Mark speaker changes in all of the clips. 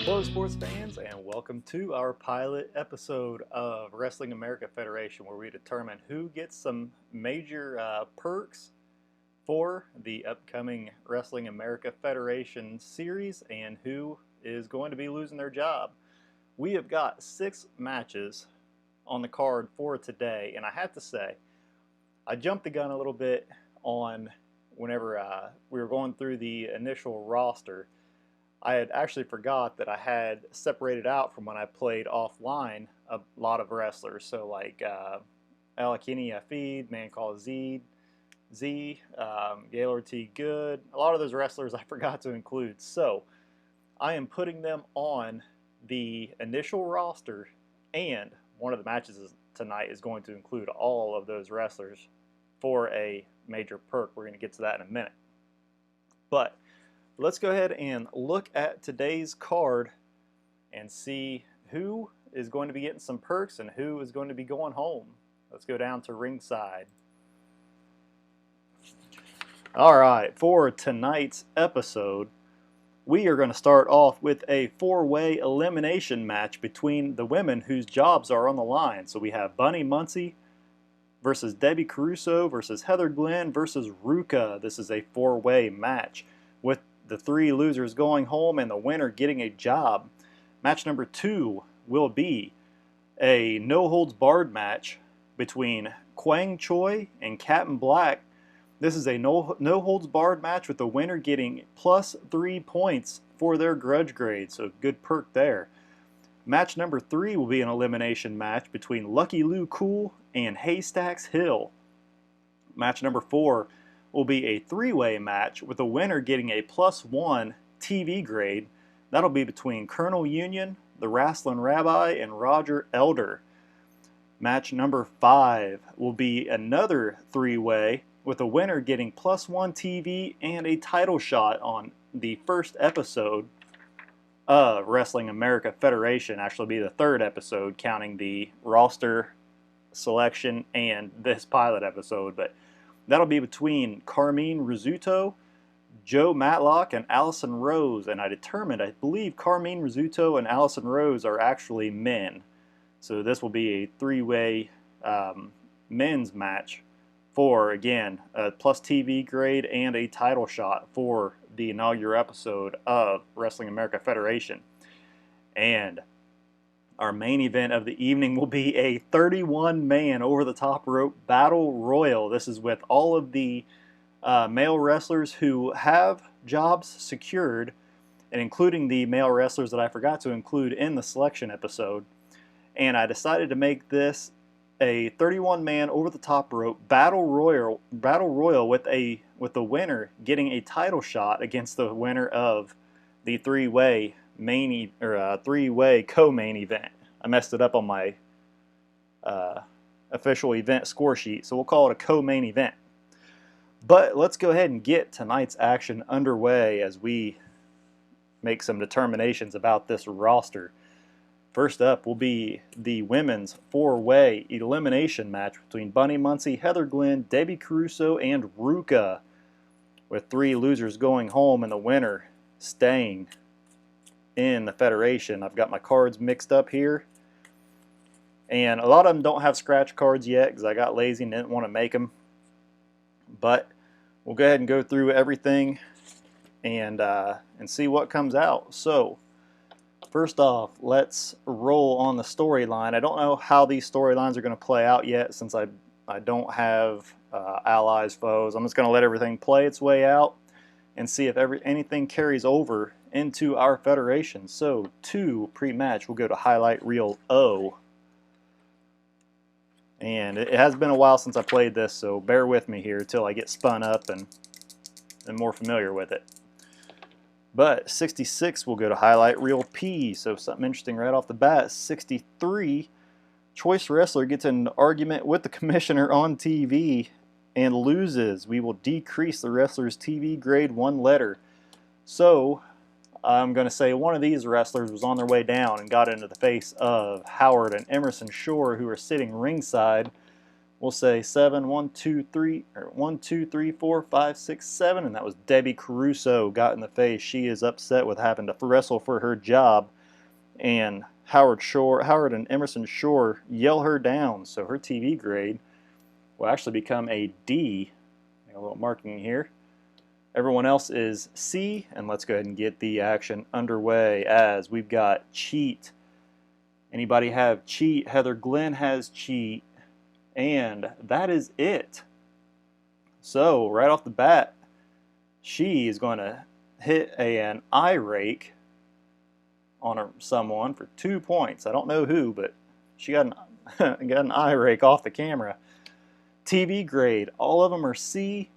Speaker 1: Hello, sports fans, and welcome to our pilot episode of Wrestling America Federation, where we determine who gets some major perks for the upcoming Wrestling America Federation series and who is going to be losing their job. We have got 6 matches on the card for today, and I have to say, I jumped the gun a little bit on whenever we were going through the initial roster. I had actually forgot that I had separated out from when I played offline a lot of wrestlers. So like Alakini Afid, Man Called Z, Gaylord T. Good. A lot of those wrestlers I forgot to include. So I am putting them on the initial roster, and one of the matches tonight is going to include all of those wrestlers for a major perk. We're going to get to that in a minute. But let's go ahead and look at today's card and see who is going to be getting some perks and who is going to be going home. Let's go down to ringside. Alright, for tonight's episode, we are going to start off with a 4-way elimination match between the women whose jobs are on the line. So we have Bunny Muncie versus Debbie Caruso versus Heather Glenn versus Ruka. This is a 4-way match with the 3 losers going home and the winner getting a job. Match number 2 will be a no-holds-barred match between Quang Choi and Captain Black. This is a no-holds-barred match with the winner getting plus 3 points for their grudge grade, so good perk there. Match number 3 will be an elimination match between Lucky Lou Cool and Haystacks Hill. Match number 4 will be a 3-way match with the winner getting a plus 1 TV grade. That'll be between Colonel Union, the Wrestling Rabbi, and Roger Elder. Match number 5 will be another 3-way with the winner getting plus 1 TV and a title shot on the first episode of Wrestling America Federation. Actually be the 3rd episode, counting the roster selection and this pilot episode, but that'll be between Carmine Rizzuto, Joe Matlock, and Allison Rose. And I believe Carmine Rizzuto and Allison Rose are actually men. So this will be a 3-way men's match for, again, a plus TV grade and a title shot for the inaugural episode of Wrestling America Federation. And our main event of the evening will be a 31-man over-the-top rope battle royal. This is with all of the male wrestlers who have jobs secured, and including the male wrestlers that I forgot to include in the selection episode. And I decided to make this a 31-man over-the-top rope battle royal with the winner getting a title shot against the winner of the 3-way co-main event. I messed it up on my official event score sheet, so we'll call it a co-main event. But let's go ahead and get tonight's action underway as we make some determinations about this roster. First up will be the women's 4-way elimination match between Bunny Muncie, Heather Glenn, Debbie Caruso, and Ruka, with 3 losers going home and the winner staying in the Federation. I've got my cards mixed up here, and a lot of them don't have scratch cards yet because I got lazy and didn't want to make them, but we'll go ahead and go through everything and see what comes out. So first off, let's roll on the storyline. I don't know how these storylines are going to play out yet since I don't have allies, foes. I'm just going to let everything play its way out and see if anything carries over into our Federation. So to pre-match, we'll go to highlight reel O. And it has been a while since I played this, so bear with me here until I get spun up and more familiar with it. But 66 will go to highlight reel P, so something interesting right off the bat. 63, choice wrestler gets in an argument with the commissioner on TV and loses. We will decrease the wrestler's TV grade 1 letter. So I'm going to say one of these wrestlers was on their way down and got into the face of Howard and Emerson Shore, who are sitting ringside. We'll say 7, 1, 2, 3, or 1, 2, 3, 4, 5, 6, 7, and that was Debbie Caruso got in the face. She is upset with having to wrestle for her job and Howard and Emerson Shore yell her down, so her TV grade will actually become a D. A little marking here. Everyone else is C, and let's go ahead and get the action underway as we've got cheat. Anybody have cheat? Heather Glenn has cheat, and that is it. So right off the bat, she is going to hit an eye rake on someone for 2 points. I don't know who, but she got an eye rake off the camera. TV grade, all of them are C.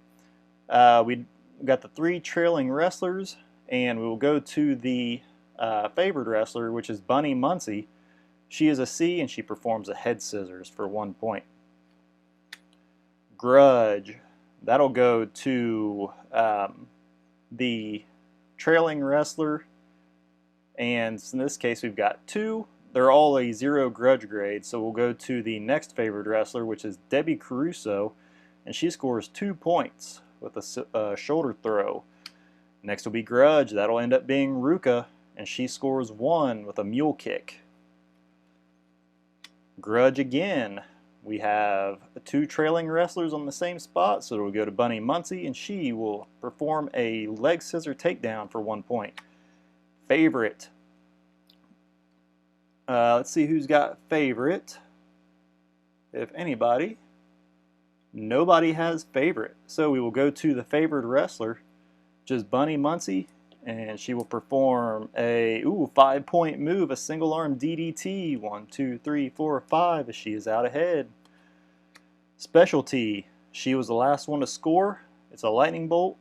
Speaker 1: We got the 3 trailing wrestlers, and we will go to the favored wrestler, which is Bunny Muncie. She is a C, and she performs a head scissors for 1 point. Grudge, that'll go to the trailing wrestler, and in this case we've got 2. They're all a 0 grudge grade, so we'll go to the next favored wrestler, which is Debbie Caruso, and she scores 2 points with a shoulder throw. Next will be grudge. That'll end up being Ruka, and she scores 1 with a mule kick. Grudge again. We have 2 trailing wrestlers on the same spot, so it'll go to Bunny Muncie, and she will perform a leg scissor takedown for 1 point. Favorite. Let's see who's got favorite. If anybody. Nobody has favorite. So we will go to the favored wrestler, which is Bunny Muncie, and she will perform a 5-point move, a single arm DDT. 1, 2, 3, 4, 5 as she is out ahead. Specialty. She was the last one to score. It's a lightning bolt,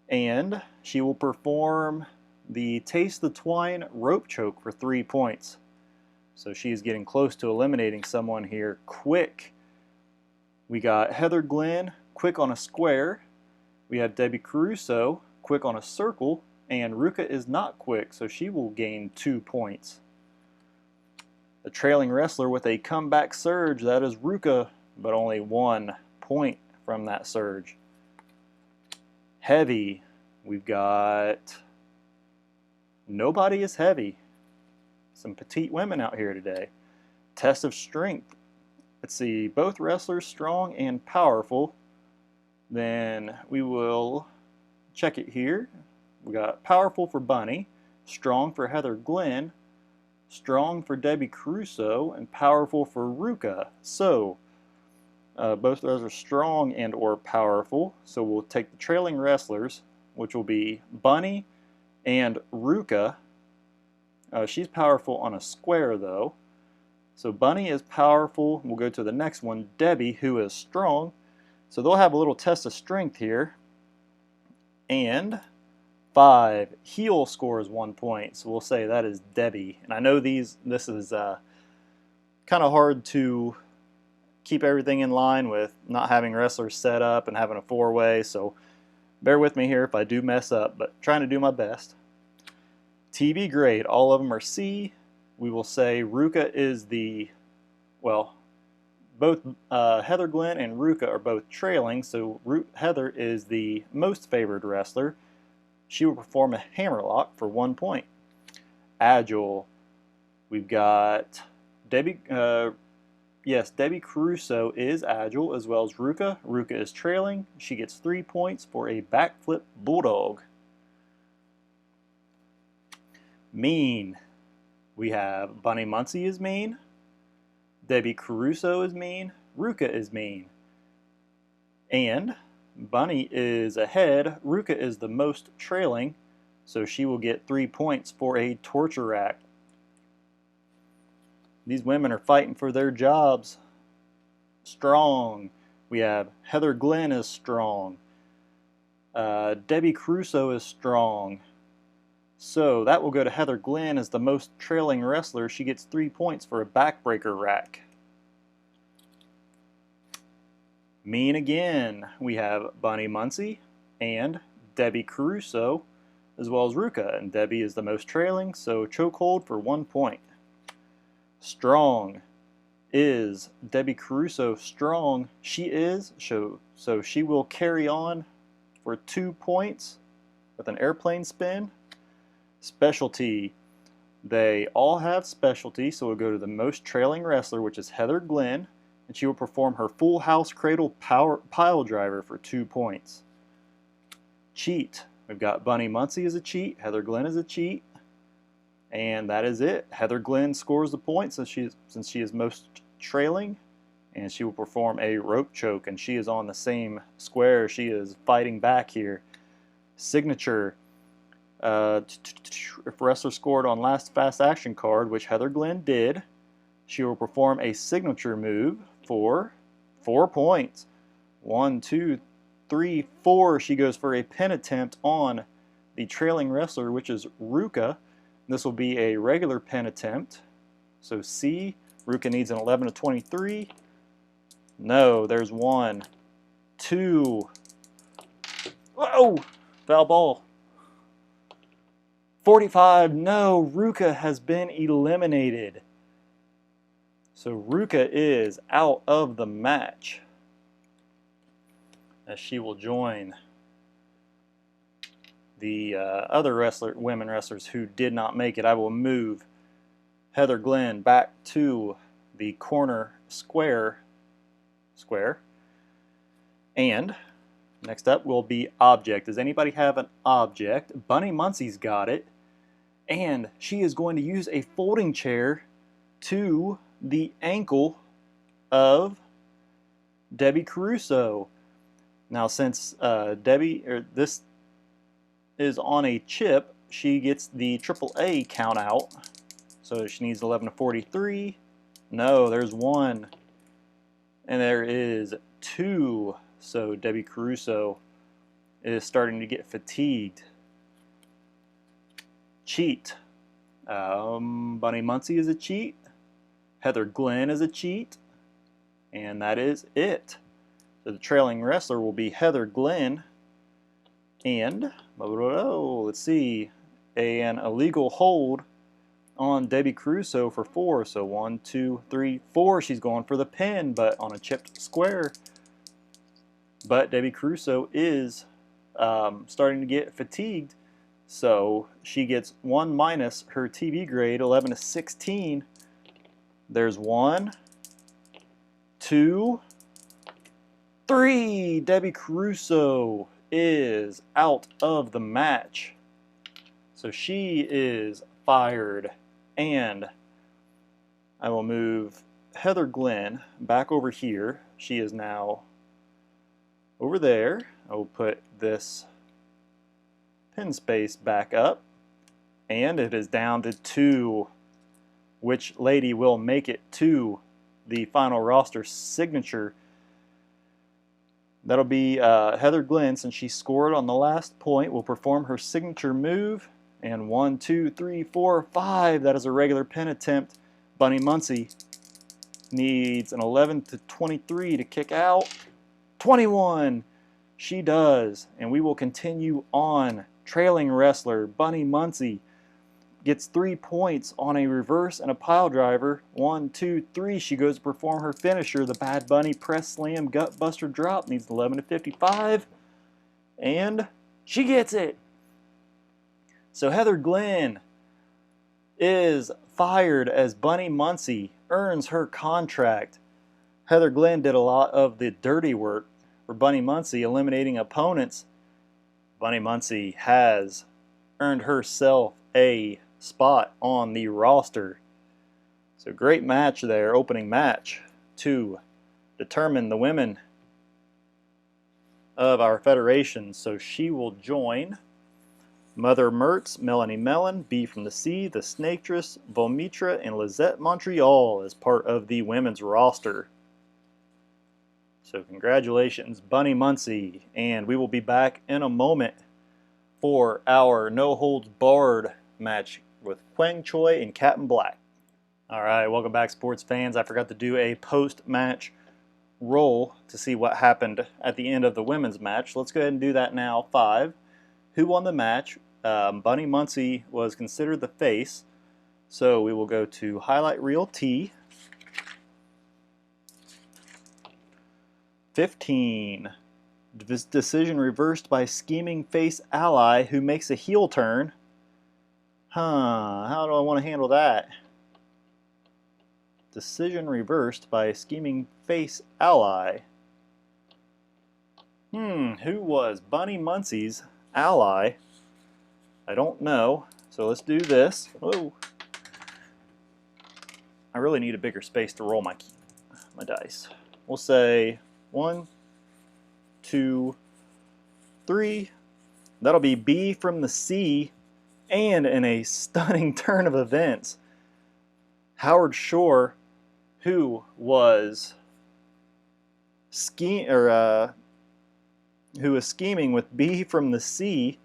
Speaker 1: and she will perform the Taste the Twine rope choke for 3 points. So she's getting close to eliminating someone here quick. We got Heather Glenn, quick on a square. We have Debbie Caruso, quick on a circle. And Ruka is not quick, so she will gain 2 points. The trailing wrestler with a comeback surge, that is Ruka, but only 1 point from that surge. Heavy, we've got nobody is heavy. Some petite women out here today. Test of strength. Let's see, both wrestlers strong and powerful. Then we will check it here. We got powerful for Bunny, strong for Heather Glenn, strong for Debbie Caruso, and powerful for Ruka. So both of those are strong and or powerful. So we'll take the trailing wrestlers, which will be Bunny and Ruka. She's powerful on a square though. So Bunny is powerful. We'll go to the next one, Debbie, who is strong. So they'll have a little test of strength here. And 5. Heel scores 1 point. So we'll say that is Debbie. And I know this is kind of hard to keep everything in line with not having wrestlers set up and having a 4-way. So bear with me here if I do mess up, but trying to do my best. TV grade, all of them are C. We will say Ruka is both Heather Glenn and Ruka are both trailing, so Heather is the most favored wrestler. She will perform a hammerlock for 1 point. Agile, we've got Debbie Caruso is agile as well as Ruka. Ruka is trailing. She gets 3 points for a backflip bulldog. Mean. We have Bunny Muncie is mean. Debbie Caruso is mean. Ruka is mean. And Bunny is ahead. Ruka is the most trailing, so she will get 3 points for a torture rack. These women are fighting for their jobs. Strong. We have Heather Glenn is strong. Debbie Caruso is strong. So that will go to Heather Glenn as the most trailing wrestler. She gets 3 points for a backbreaker rack. Mean again. We have Bunny Muncie and Debbie Caruso as well as Ruka. And Debbie is the most trailing, so chokehold for 1 point. Strong. Is Debbie Caruso strong? She is, so she will carry on for 2 points with an airplane spin. Specialty. They all have specialty, so we'll go to the most trailing wrestler, which is Heather Glenn, and she will perform her full house cradle pile driver for 2 points. Cheat. We've got Bunny Muncie as a cheat, Heather Glenn as a cheat, and that is it. Heather Glenn scores the points since she is most trailing, and she will perform a rope choke, and she is on the same square. She is fighting back here. Signature. If wrestler scored on last fast action card, which Heather Glenn did, she will perform a signature move for 4 points. 1, 2, 3, 4. She goes for a pin attempt on the trailing wrestler, which is Ruka. This will be a regular pin attempt. So C, Ruka needs an 11 to 23. No, there's 1, 2. Whoa! Foul ball. 45. No, Ruka has been eliminated. So Ruka is out of the match, as she will join the other women wrestlers who did not make it. I will move Heather Glenn back to the corner square. And next up will be object. Does anybody have an object? Bunny Muncie's got it. And she is going to use a folding chair to the ankle of Debbie Caruso. Now, since this is on a chip, she gets the AAA count out. So she needs 11 to 43. No, there's 1. And there is 2. So Debbie Caruso is starting to get fatigued. Cheat. Bunny Muncie is a cheat. Heather Glenn is a cheat. And that is it. So the trailing wrestler will be Heather Glenn. And, let's see, an illegal hold on Debbie Caruso for 4. So 1, 2, 3, 4. She's going for the pin, but on a chipped square. But Debbie Caruso is starting to get fatigued. So she gets 1 minus her TV grade, 11 to 16. There's 1, 2, 3. Debbie Caruso is out of the match. So she is fired. And I will move Heather Glenn back over here. She is now over there. I will put this pin space back up, and it is down to 2. Which lady will make it to the final roster signature? That'll be Heather Glenn, since she scored on the last point, will perform her signature move. And 1, 2, 3, 4, 5. That is a regular pin attempt. Bunny Muncie needs an 11 to 23 to kick out. 21. She does. And we will continue on. Trailing wrestler Bunny Muncie gets 3 points on a reverse and a pile driver. 1, 2, 3. She goes to perform her finisher, the Bad Bunny press slam gut buster drop. Needs 11 to 55. And she gets it. So Heather Glenn is fired as Bunny Muncie earns her contract. Heather Glenn did a lot of the dirty work for Bunny Muncie, eliminating opponents. Bunny Muncie has earned herself a spot on the roster. So great match there, opening match to determine the women of our federation. So she will join Mother Mertz, Melanie Mellon, B from the C, the Snaketress, Volmitra, and Lizette Montreal as part of the women's roster. So congratulations, Bunny Muncie, and we will be back in a moment for our no holds barred match with Quang Choi and Captain Black. All right, welcome back, sports fans. I forgot to do a post-match roll to see what happened at the end of the women's match. Let's go ahead and do that now. 5. Who won the match? Bunny Muncie was considered the face, so we will go to highlight reel T. 15. This decision reversed by scheming face ally who makes a heel turn. How do I want to handle that? Decision reversed by a scheming face ally. Who was Bunny Muncie's ally? I don't know. So let's do this. Whoa. I really need a bigger space to roll my dice. We'll say 1, 2, 3. That'll be B from the C, and in a stunning turn of events, Howard Shore, who was scheming with B from the C.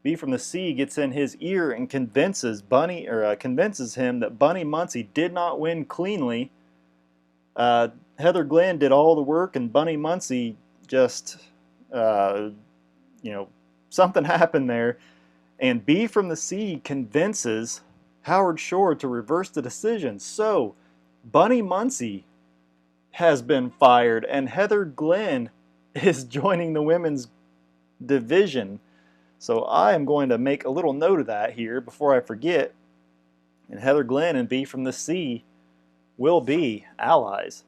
Speaker 1: B from the C gets in his ear and convinces him that Bunny Muncie did not win cleanly. Heather Glenn did all the work, and Bunny Muncie just, something happened there. And B from the C convinces Howard Shore to reverse the decision. So Bunny Muncie has been fired, and Heather Glenn is joining the women's division. So I am going to make a little note of that here before I forget. And Heather Glenn and B from the C will be allies.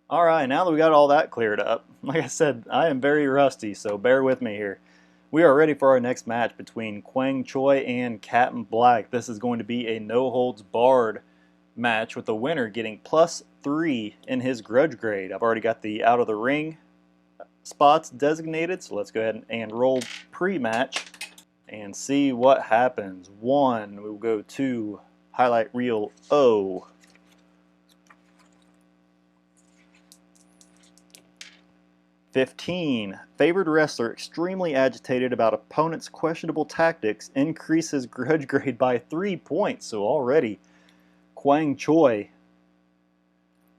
Speaker 1: Alright, now that we got all that cleared up, like I said, I am very rusty, so bear with me here. We are ready for our next match between Kwang Choi and Captain Black. This is going to be a no-holds-barred match with the winner getting +3 in his grudge grade. I've already got the out of the ring spots designated, so let's go ahead and roll pre-match and see what happens. 1, we will go to highlight reel O. 15, favored wrestler extremely agitated about opponent's questionable tactics increases grudge grade by 3 points. So already, Kwang Choi,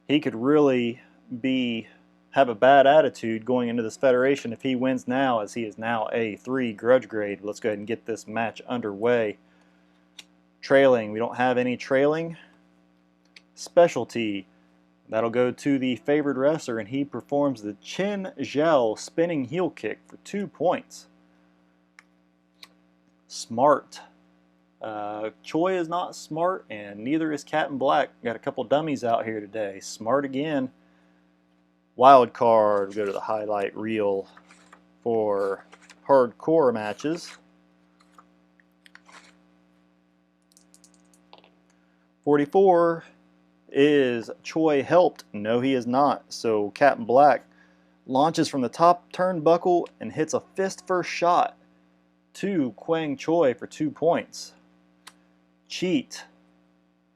Speaker 1: he could really have a bad attitude going into this federation if he wins now, as he is now a 3 grudge grade. Let's go ahead and get this match underway. Trailing, we don't have any trailing. Specialty, that'll go to the favored wrestler, and he performs the Chin Zhao spinning heel kick for 2 points. Smart. Choi is not smart, and neither is Captain Black. Got a couple dummies out here today. Smart again. Wild card, we'll go to the highlight reel for hardcore matches. 44. Is Choi helped? No, he is not. So Captain Black launches from the top turnbuckle and hits a fist first shot to Kwang Choi for 2 points. Cheat.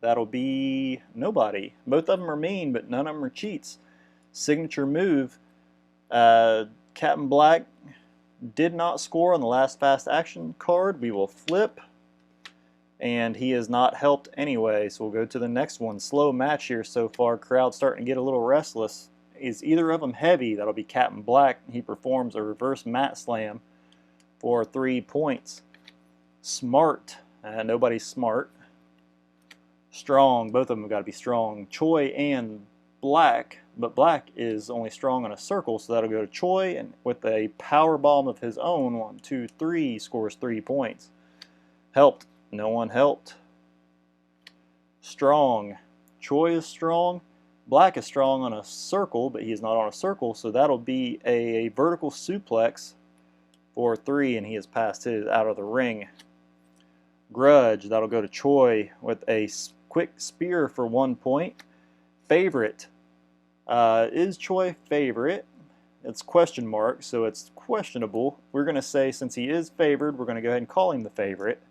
Speaker 1: That'll be nobody. Both of them are mean, but none of them are cheats. Signature move. Captain Black did not score on the last fast action card. We will flip. And he is not helped anyway, so we'll go to the next one. Slow match here so far. Crowd starting to get a little restless. Is either of them heavy? That'll be Captain Black. He performs a reverse mat slam for 3 points. Smart. Nobody's smart. Strong. Both of them have got to be strong. Choi and Black, but Black is only strong on a circle, so that'll go to Choi, and with a power bomb of his own, 1, 2, 3, scores 3 points. Helped. No one helped. Strong. Choi is strong. Black is strong on a circle, but he is not on a circle, so that'll be a vertical suplex for 3, and he has passed his out of the ring. Grudge, that'll go to Choi with a quick spear for 1 point. Favorite. Is Choi favorite? It's question mark, so it's questionable. We're going to say since he is favored, we're going to go ahead and call him the favorite.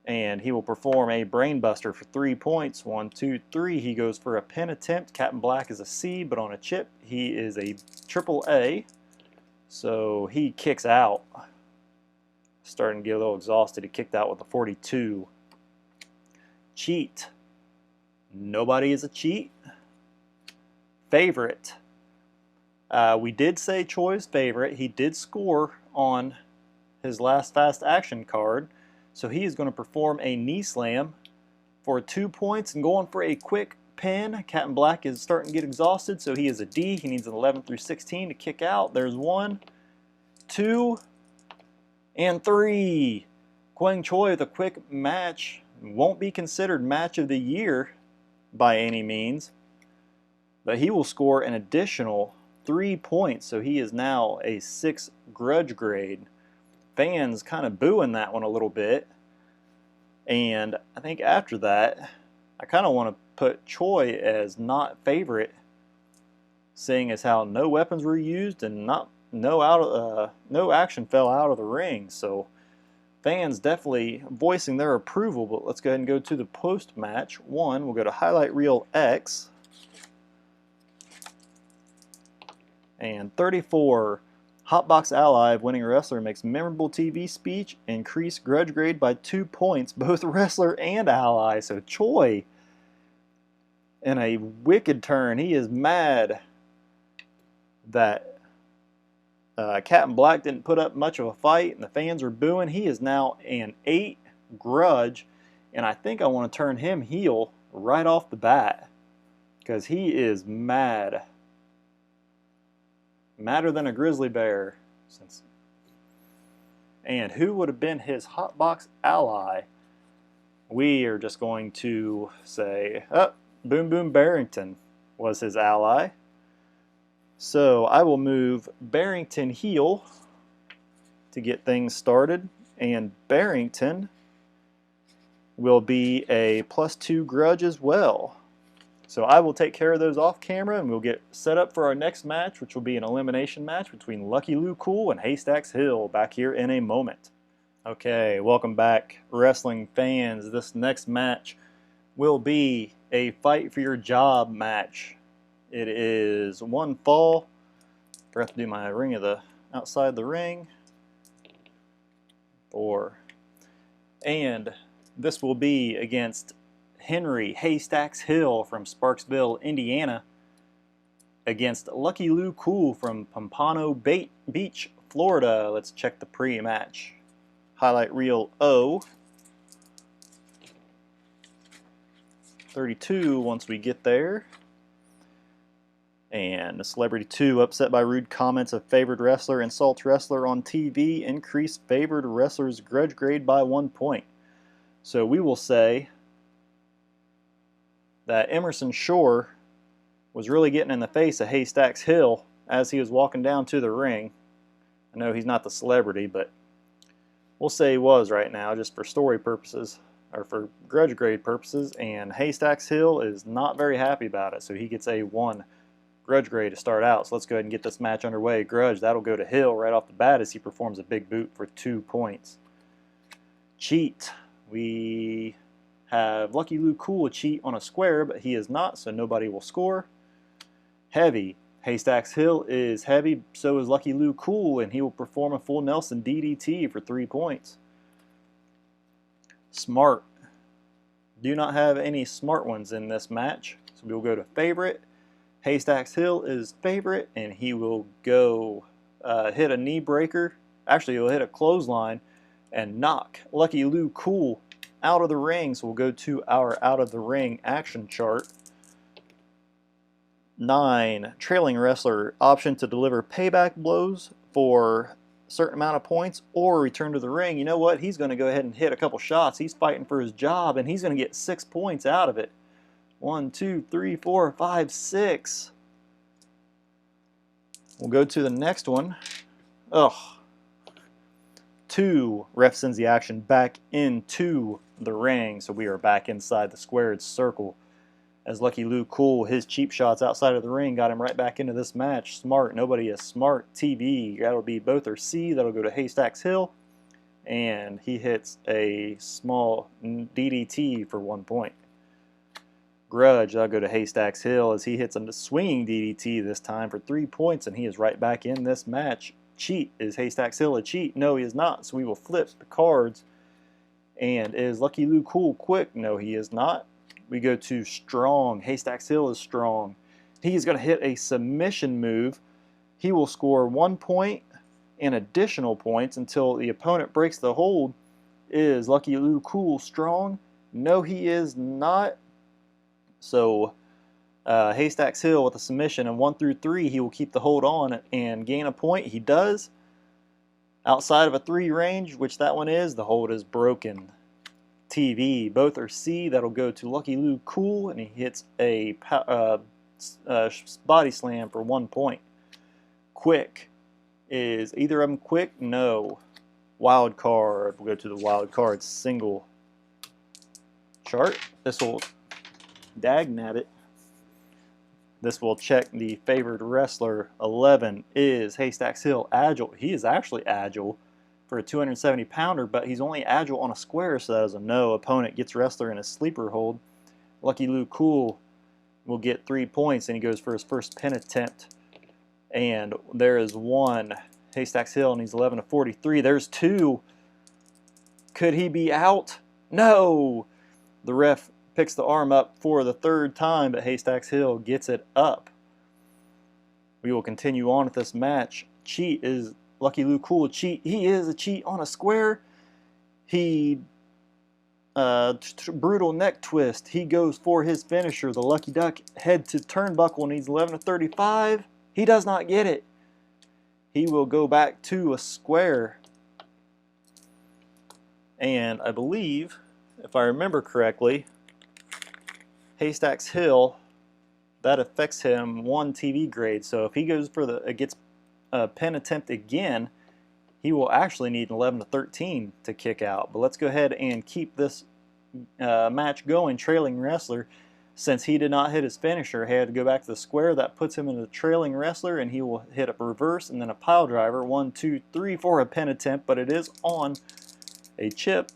Speaker 1: And he will perform a brainbuster for 3 points. 1, 2, 3. He goes for a pin attempt. Captain Black is a C, but on a chip, he is a triple A. So he kicks out. Starting to get a little exhausted. He kicked out with a 42. Cheat. Nobody is a cheat. Favorite. We did say Choi's favorite. He did score on his last fast action card. So he is going to perform a knee slam for 2 points and going for a quick pin. Captain Black is starting to get exhausted, so he is a D. He needs an 11 through 16 to kick out. There's 1, 2, and 3. Quang Choi with a quick match. Won't be considered match of the year by any means, but he will score an additional 3 points, so he is now a 6 grudge grade. Fans kind of booing that one a little bit, and I think after that I kind of want to put Choi as not favorite, seeing as how no weapons were used and no action fell out of the ring. So fans definitely voicing their approval. But let's go ahead and go to the post-match one. We'll go to highlight reel X. And 34, Hotbox Ally, winning wrestler, makes memorable TV speech, increase grudge grade by 2 points, both wrestler and ally. So Choi, in a wicked turn, he is mad that Captain Black didn't put up much of a fight and the fans are booing. He is now an 8 grudge, and I think I want to turn him heel right off the bat because he is mad. Madder than a grizzly bear. And who would have been his Hotbox Ally? We are just going to say, Boom Boom Barrington was his ally. So I will move Barrington heel to get things started, and Barrington will be a +2 grudge as well. So I will take care of those off camera, and we'll get set up for our next match, which will be an elimination match between Lucky Lou Cool and Haystacks Hill, back here in a moment. Okay, welcome back, wrestling fans. This next match will be a fight for your job match. It is one fall. Forgot to do my ring of the outside the ring. 4. And this will be against Henry Haystacks Hill from Sparksville, Indiana, against Lucky Lou Cool from Pompano Beach, Florida. Let's check the pre-match. Highlight reel O. 32 once we get there. And Celebrity 2, upset by rude comments of favored wrestler, insults wrestler on TV, increase favored wrestler's grudge grade by 1 point. So we will say that Emerson Shore was really getting in the face of Haystacks Hill as he was walking down to the ring. I know he's not the celebrity, but we'll say he was right now just for story purposes, or for grudge grade purposes, and Haystacks Hill is not very happy about it, so he gets a 1 grudge grade to start out. So let's go ahead and get this match underway. Grudge, that'll go to Hill right off the bat as he performs a big boot for 2 points. Cheat, we have Lucky Lou Cool cheat on a square, but he is not, so nobody will score. Heavy, Haystacks Hill is heavy, so is Lucky Lou Cool, and he will perform a full Nelson DDT for 3 points. Smart, do not have any smart ones in this match, so we will go to favorite. Haystacks Hill is favorite, and he will go hit a knee breaker. Actually, he'll hit a clothesline and knock Lucky Lou Cool out of the ring. So we'll go to our out of the ring action chart. 9, trailing wrestler, option to deliver payback blows for a certain amount of points or return to the ring. You know what? He's going to go ahead and hit a couple shots. He's fighting for his job, and he's going to get 6 points out of it. 1, 2, 3, 4, 5, 6. We'll go to the next one. 2, ref sends the action back into the ring, so we are back inside the squared circle. As Lucky Lou Cool, his cheap shots outside of the ring got him right back into this match. Smart, nobody is smart. TV, that'll be both or C, that'll go to Haystacks Hill, and he hits a small DDT for 1 point. Grudge, that'll go to Haystacks Hill as he hits a swinging DDT this time for 3 points, and he is right back in this match. Cheat, is Haystacks Hill a cheat? No, he is not, so we will flip the cards. And is Lucky Lou Cool quick? No, he is not. We go to strong. Haystacks Hill is strong. He is going to hit a submission move. He will score 1 point and additional points until the opponent breaks the hold. Is Lucky Lou Cool strong? No, he is not. So Haystacks Hill with a submission, and 1 through 3 he will keep the hold on and gain a point. He does. Outside of a 3 range, which that one is, the hold is broken. TV, both are C. That'll go to Lucky Lou Cool, and he hits a body slam for 1 point. Quick, is either of them quick? No. Wild card, we'll go to the wild card single chart. This will dagnabbit. This will check the favored wrestler. 11 is Haystacks Hill. Agile. He is actually agile for a 270-pounder, but he's only agile on a square, so that is a no. Opponent gets wrestler in a sleeper hold. Lucky Lou Cool will get 3 points, and he goes for his first pin attempt. And there is 1. Haystacks Hill, and he's 11 to 43. There's 2. Could he be out? No! The ref picks the arm up for the 3rd time, but Haystacks Hill gets it up. We will continue on with this match. Cheat is Lucky Lou Cool. Cheat. He is a cheat on a square. He brutal neck twist. He goes for his finisher. The Lucky Duck head to turnbuckle, and he's 11 to 35. He does not get it. He will go back to a square. And I believe, if I remember correctly, Haystacks Hill, that affects him 1 TV grade. So if he goes for gets a pin attempt again, he will actually need an 11 to 13 to kick out. But let's go ahead and keep this match going. Trailing wrestler, since he did not hit his finisher, had to go back to the square. That puts him in the trailing wrestler, and he will hit a reverse and then a pile driver. 1, 2, 3 for a pin attempt, but it is on a chip.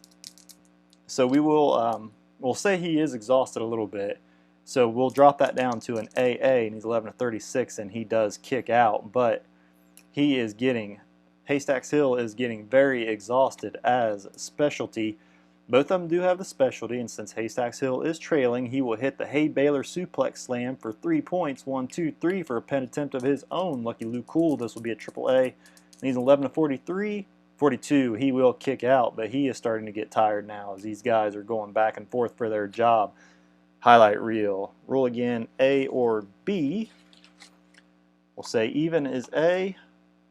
Speaker 1: So we will we'll say he is exhausted a little bit. So we'll drop that down to an AA, and he's 11 to 36, and he does kick out. But he is getting, Haystacks Hill is getting very exhausted as specialty. Both of them do have the specialty, and since Haystacks Hill is trailing, he will hit the Hay Baylor suplex slam for 3 points. 1, 2, 3 for a pin attempt of his own. Lucky Lou Cool, this will be a triple A. And he's 11 to 43. 42, he will kick out, but he is starting to get tired now as these guys are going back and forth for their job. Highlight reel. Roll again, A or B. We'll say even is A,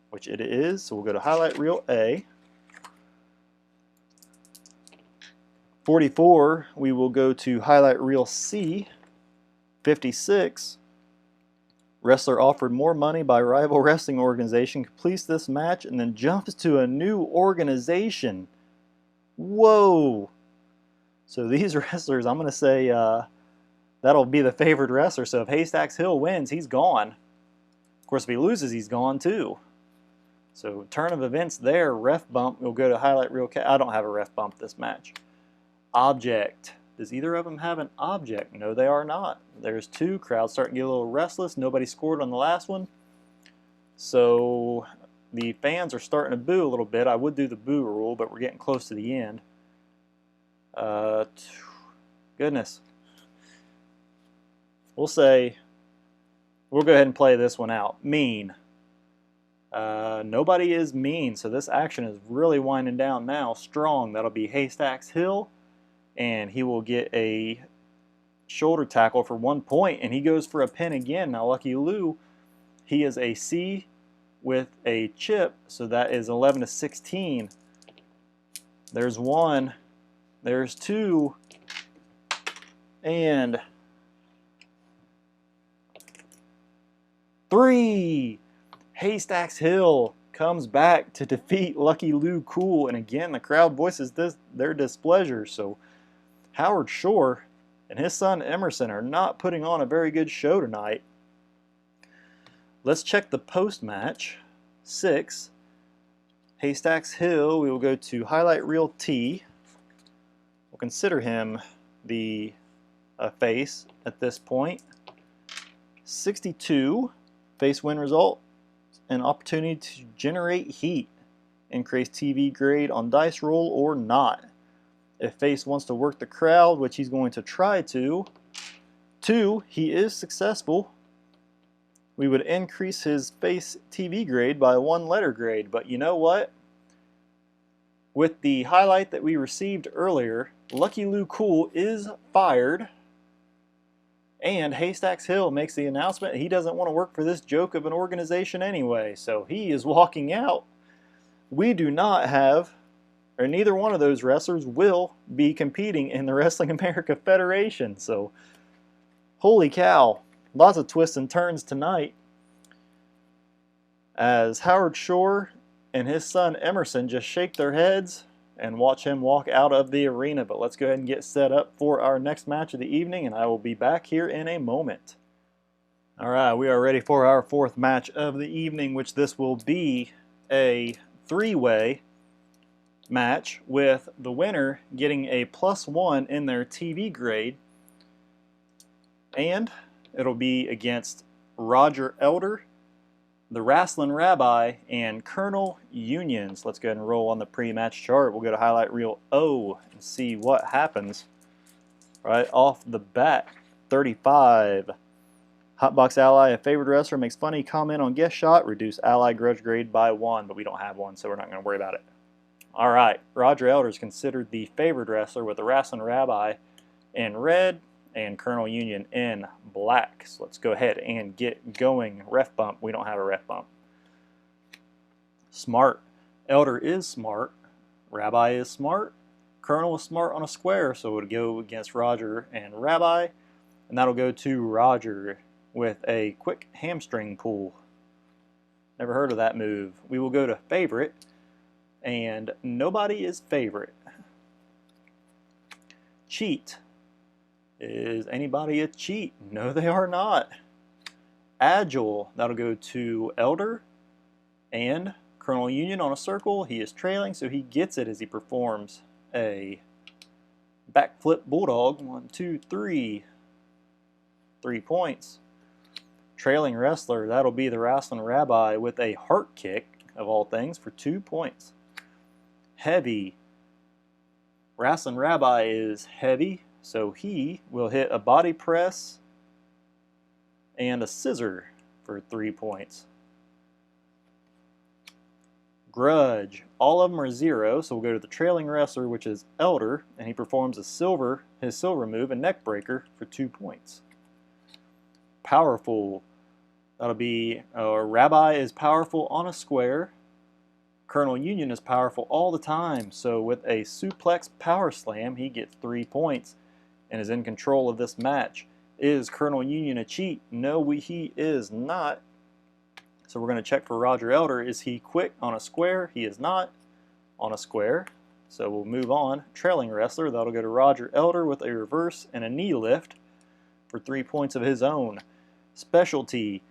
Speaker 1: which it is, so we'll go to highlight reel A. 44, we will go to highlight reel C. 56, wrestler offered more money by rival wrestling organization, completes this match, and then jumps to a new organization. Whoa! So these wrestlers, I'm going to say that'll be the favored wrestler. So if Haystacks Hill wins, he's gone. Of course, if he loses, he's gone too. So turn of events there. Ref bump. We'll go to highlight reel. I don't have a ref bump this match. Object. Does either of them have an object? No, they are not. There's 2. Crowd starting to get a little restless. Nobody scored on the last one. So the fans are starting to boo a little bit. I would do the boo rule, but we're getting close to the end. Goodness. We'll say, we'll go ahead and play this one out. Mean. Nobody is mean, so this action is really winding down now. Strong. That'll be Haystacks Hill. And he will get a shoulder tackle for 1 point, and he goes for a pin again. Now Lucky Lou, he is a C with a chip, so that is 11 to 16. There's 1, there's 2, and 3. Haystacks Hill comes back to defeat Lucky Lou Cool, and again the crowd voices their displeasure. So Howard Shore and his son Emerson are not putting on a very good show tonight. Let's check the post-match. 6. Haystacks Hill, we will go to highlight reel T. We'll consider him the face at this point. 62, face win result, an opportunity to generate heat. Increase TV grade on dice roll or not. If face wants to work the crowd, which he's going to try to. 2, he is successful. We would increase his face TV grade by 1 letter grade, but you know what? With the highlight that we received earlier, Lucky Lou Cool is fired, and Haystacks Hill makes the announcement he doesn't want to work for this joke of an organization anyway, so he is walking out. we do not have, or neither one of those wrestlers will be competing in the Wrestling America Federation. So, holy cow, lots of twists and turns tonight as Howard Shore and his son Emerson just shake their heads and watch him walk out of the arena. But let's go ahead and get set up for our next match of the evening, and I will be back here in a moment. Alright, we are ready for our fourth match of the evening, which this will be a three-way match with the winner getting a +1 in their TV grade, and it'll be against Roger Elder, the Wrestling Rabbi, and Colonel Unions. Let's go ahead and roll on the pre-match chart. We'll go to highlight reel O and see what happens. Right off the bat, 35. Hotbox Ally, a favored wrestler, makes funny comment on guest shot. Reduce Ally grudge grade by 1, but we don't have one, so we're not going to worry about it. Alright, Roger Elder is considered the favored wrestler with the Wrestling Rabbi in red and Colonel Union in black. So let's go ahead and get going. Ref bump. We don't have a ref bump. Smart. Elder is smart. Rabbi is smart. Colonel is smart on a square, so it would go against Roger and Rabbi. And that'll go to Roger with a quick hamstring pull. Never heard of that move. We will go to favorite, and nobody is favorite. Cheat. Is anybody a cheat? No, they are not. Agile. That'll go to Elder and Colonel Union on a circle. He is trailing, so he gets it as he performs a backflip bulldog. 1, 2, 3. 3 points. Trailing wrestler, that'll be the Wrestling Rabbi with a heart kick, of all things, for 2 points. Heavy. Wrestling Rabbi is heavy, so he will hit a body press and a scissor for 3 points. Grudge. All of them are 0, so we'll go to the trailing wrestler, which is Elder, and he performs his silver move, a neck breaker, for 2 points. Powerful. That'll be Rabbi is powerful on a square. Colonel Union is powerful all the time, so with a suplex power slam, he gets 3 points and is in control of this match. Is Colonel Union a cheat? No, he is not. So we're going to check for Roger Elder. Is he quick on a square? He is not on a square. So we'll move on. Trailing wrestler, that'll go to Roger Elder with a reverse and a knee lift for 3 points of his own. Specialty,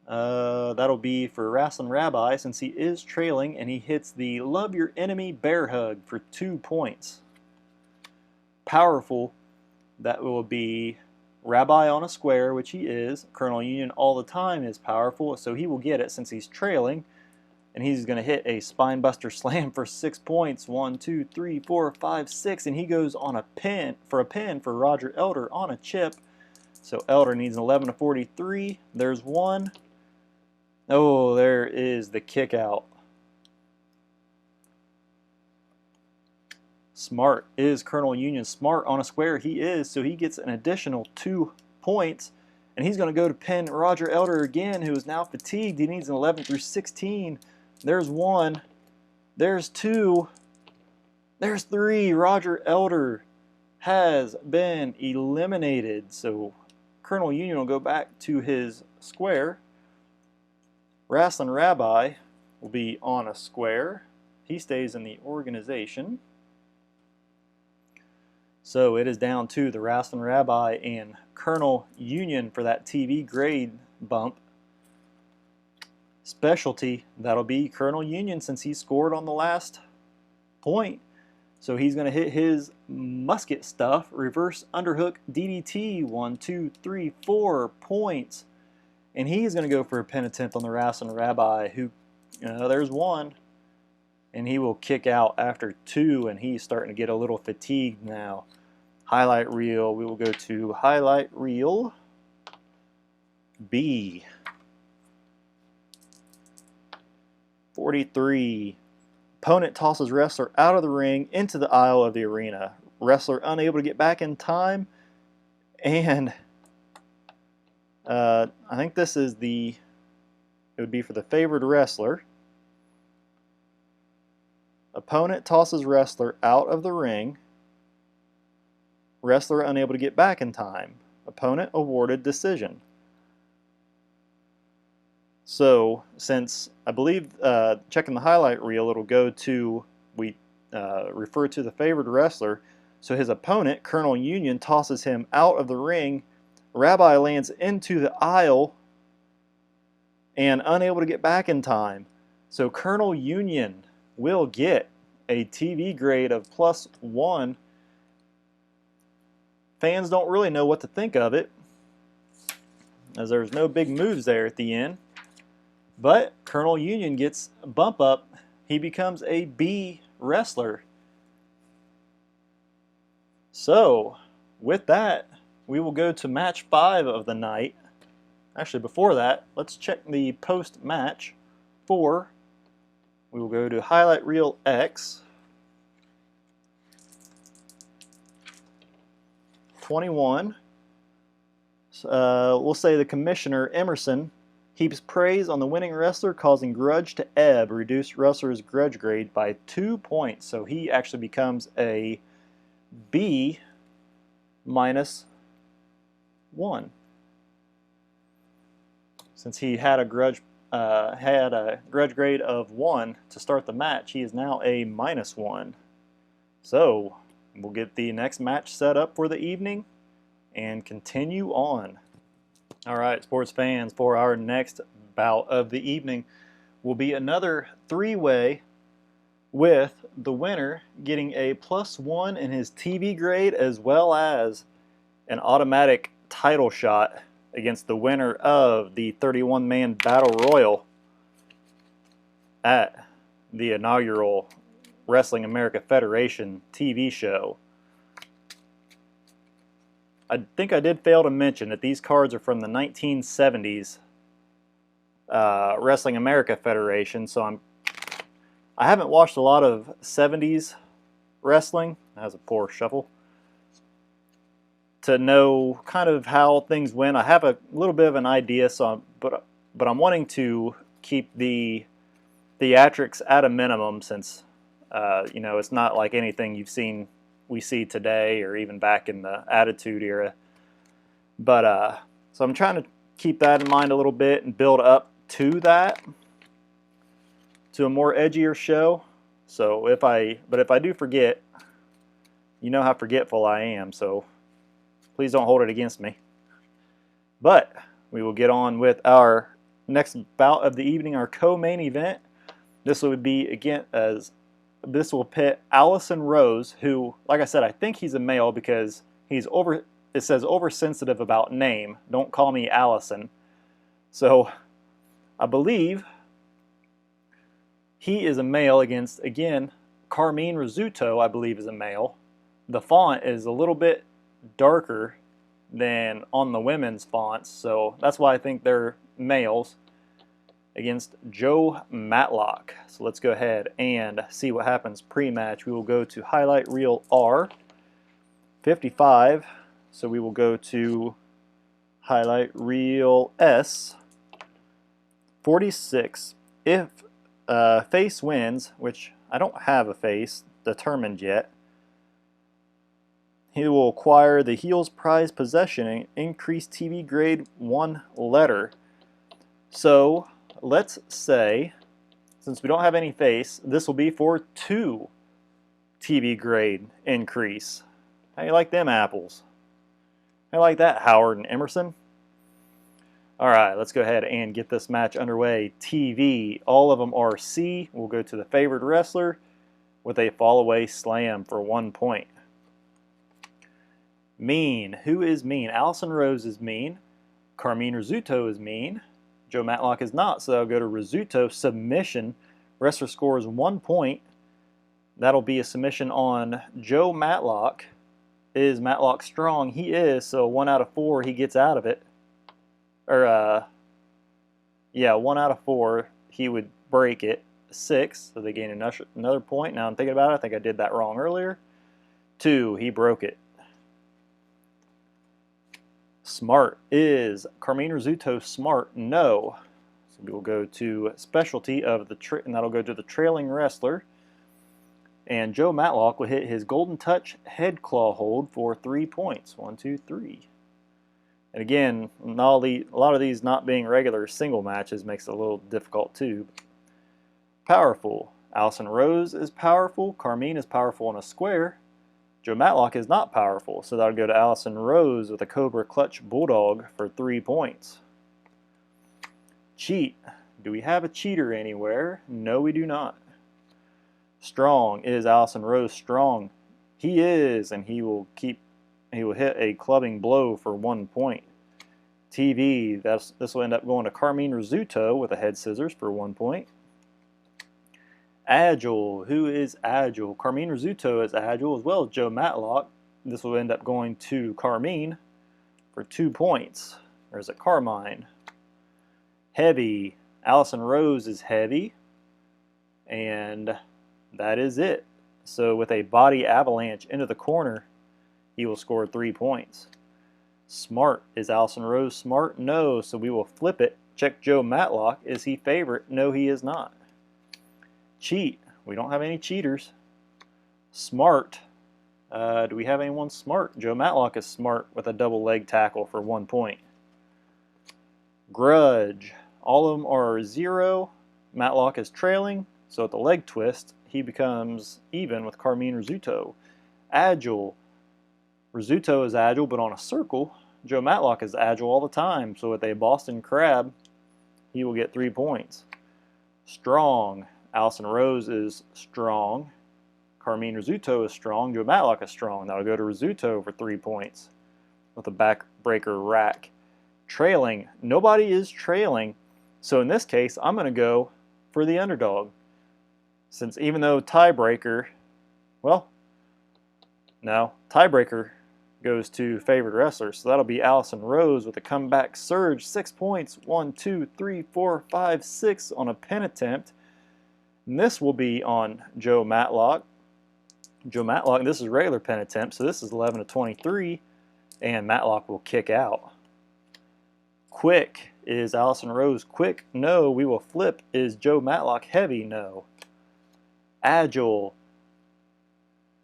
Speaker 1: that'll be for Wrestling Rabbi since he is trailing, and he hits the Love Your Enemy Bear Hug for 2 points. Powerful, that will be Rabbi on a square, which he is. Colonel Union all the time is powerful, so he will get it since he's trailing. And he's going to hit a Spinebuster Slam for 6 points. 1, 2, 3, 4, 5, 6. And he goes on a pin for Roger Elder on a chip. So Elder needs an 11 to 43. There's one. Oh, there is the kick out. Smart. Is Colonel Union smart on a square? He is, so he gets an additional 2 points. And he's going to go to pin Roger Elder again, who is now fatigued. He needs an 11 through 16. There's one. There's two. There's three. Roger Elder has been eliminated. So Colonel Union will go back to his square. Wrestling Rabbi will be on a square. He stays in the organization. So it is down to the Wrestling Rabbi and Colonel Union for that TV grade bump. Specialty, that'll be Colonel Union since he scored on the last point. So he's going to hit his musket stuff, reverse underhook DDT, 1, 2, 3, 4 points. And he's going to go for a pin attempt on the Wrestling Rabbi, who, there's one. And he will kick out after 2, and he's starting to get a little fatigued now. Highlight reel, we will go to highlight reel B. 43. Opponent tosses wrestler out of the ring into the aisle of the arena. Wrestler unable to get back in time, and I think this is it would be for the favored wrestler. Opponent tosses wrestler out of the ring. Wrestler unable to get back in time. Opponent awarded decision. So, since I believe checking the highlight reel, it'll go to, we refer to the favored wrestler. So his opponent, Colonel Union, tosses him out of the ring. Rabbi lands into the aisle and unable to get back in time. So Colonel Union will get a TV grade of +1. Fans don't really know what to think of it, as there's no big moves there at the end. But Colonel Union gets a bump up. He becomes a B wrestler. So, with that, we will go to match 5 of the night. Actually, before that, let's check the post-match 4. We will go to highlight reel X. 21. We'll say the commissioner, Emerson, heaps praise on the winning wrestler, causing grudge to ebb, reduce wrestler's grudge grade by 2 points. So he actually becomes a B -1. Since he had a grudge grade of 1 to start the match, he is now a -1. So we'll get the next match set up for the evening and continue on. All right, sports fans, for our next bout of the evening will be another 3-way with the winner getting a +1 in his TV grade, as well as an automatic title shot against the winner of the 31-man Battle Royal at the inaugural Wrestling America Federation TV show. I think I did fail to mention that these cards are from the 1970s Wrestling America Federation, so I haven't watched a lot of 70s wrestling. That was a poor shuffle. To know kind of how things went, I have a little bit of an idea, but I'm wanting to keep the theatrics at a minimum, since you know, it's not like anything we see today or even back in the Attitude Era. But so I'm trying to keep that in mind a little bit and build up to that, to a more edgier show. So if I do forget, you know how forgetful I am, so please don't hold it against me. But we will get on with our next bout of the evening, our co-main event. This will be, again, this will pit Allison Rose, who, like I said, I think he's a male because it says oversensitive about name. Don't call me Allison. So I believe he is a male against, again, Carmine Rizzuto, I believe, is a male. The font is a little bit darker than on the women's fonts, so that's why I think they're males, against Joe Matlock. So let's go ahead and see what happens pre-match. We will go to highlight reel R, 55. So we will go to highlight reel S, 46. If face wins, which I don't have a face determined yet, he will acquire the heel's prize possession and increase TV grade 1 letter. So let's say, since we don't have any face, this will be for 2 TV grade increase. How you like them apples? How you like that, Howard and Emerson? Alright, let's go ahead and get this match underway. TV, all of them are C. We'll go to the favored wrestler with a fall-away slam for 1 point. Mean. Who is mean? Allison Rose is mean. Carmine Rizzuto is mean. Joe Matlock is not, so I'll go to Rizzuto. Submission. Wrestler scores 1 point. That'll be a submission on Joe Matlock. Is Matlock strong? He is, so 1 out of 4 he gets out of it. Or, yeah, 1 out of 4 he would break it. 6, so they gain another point. Now I'm thinking about it, I think I did that wrong earlier. 2, he broke it. Smart. Is Carmine Rizzuto smart? No. So we will go to specialty of the and that'll go to the trailing wrestler. And Joe Matlock will hit his Golden Touch head claw hold for 3 points. 1, 2, 3. And again, a lot of these not being regular single matches makes it a little difficult too. Powerful. Allison Rose is powerful. Carmine is powerful on a square. Joe Matlock is not powerful, so that would go to Allison Rose with a Cobra Clutch Bulldog for 3 points. Cheat. Do we have a cheater anywhere? No, we do not. Strong. Is Allison Rose strong? He is, and he will hit a clubbing blow for 1 point. TV. This will end up going to Carmine Rizzuto with a head scissors for 1 point. Agile. Who is agile? Carmine Rizzuto is agile as well as Joe Matlock. This will end up going to Carmine for 2 points. Or is it Carmine? Heavy. Allison Rose is heavy. And that is it. So with a body avalanche into the corner, he will score 3 points. Smart. Is Allison Rose smart? No. So we will flip it. Check Joe Matlock. Is he favorite? No, he is not. Cheat. We don't have any cheaters. Smart. Do we have anyone smart? Joe Matlock is smart with a double leg tackle for 1 point. Grudge. All of them are 0. Matlock is trailing, so at the leg twist, he becomes even with Carmine Rizzuto. Agile. Rizzuto is agile, but on a circle. Joe Matlock is agile all the time, so with a Boston Crab, he will get 3 points. Strong. Allison Rose is strong. Carmine Rizzuto is strong. Joe Matlock is strong. That'll go to Rizzuto for 3 points with a backbreaker rack. Trailing. Nobody is trailing. So in this case, I'm going to go for the underdog. Since even though tiebreaker, well, no, tiebreaker goes to favored wrestler. So that'll be Allison Rose with a comeback surge. 6 points. 1, 2, 3, 4, 5, 6 on a pin attempt. And this will be on Joe Matlock. Joe Matlock, this is regular pin attempt, so this is 11 to 23, and Matlock will kick out. Quick. Is Allison Rose quick? No. We will flip. Is Joe Matlock heavy? No. Agile.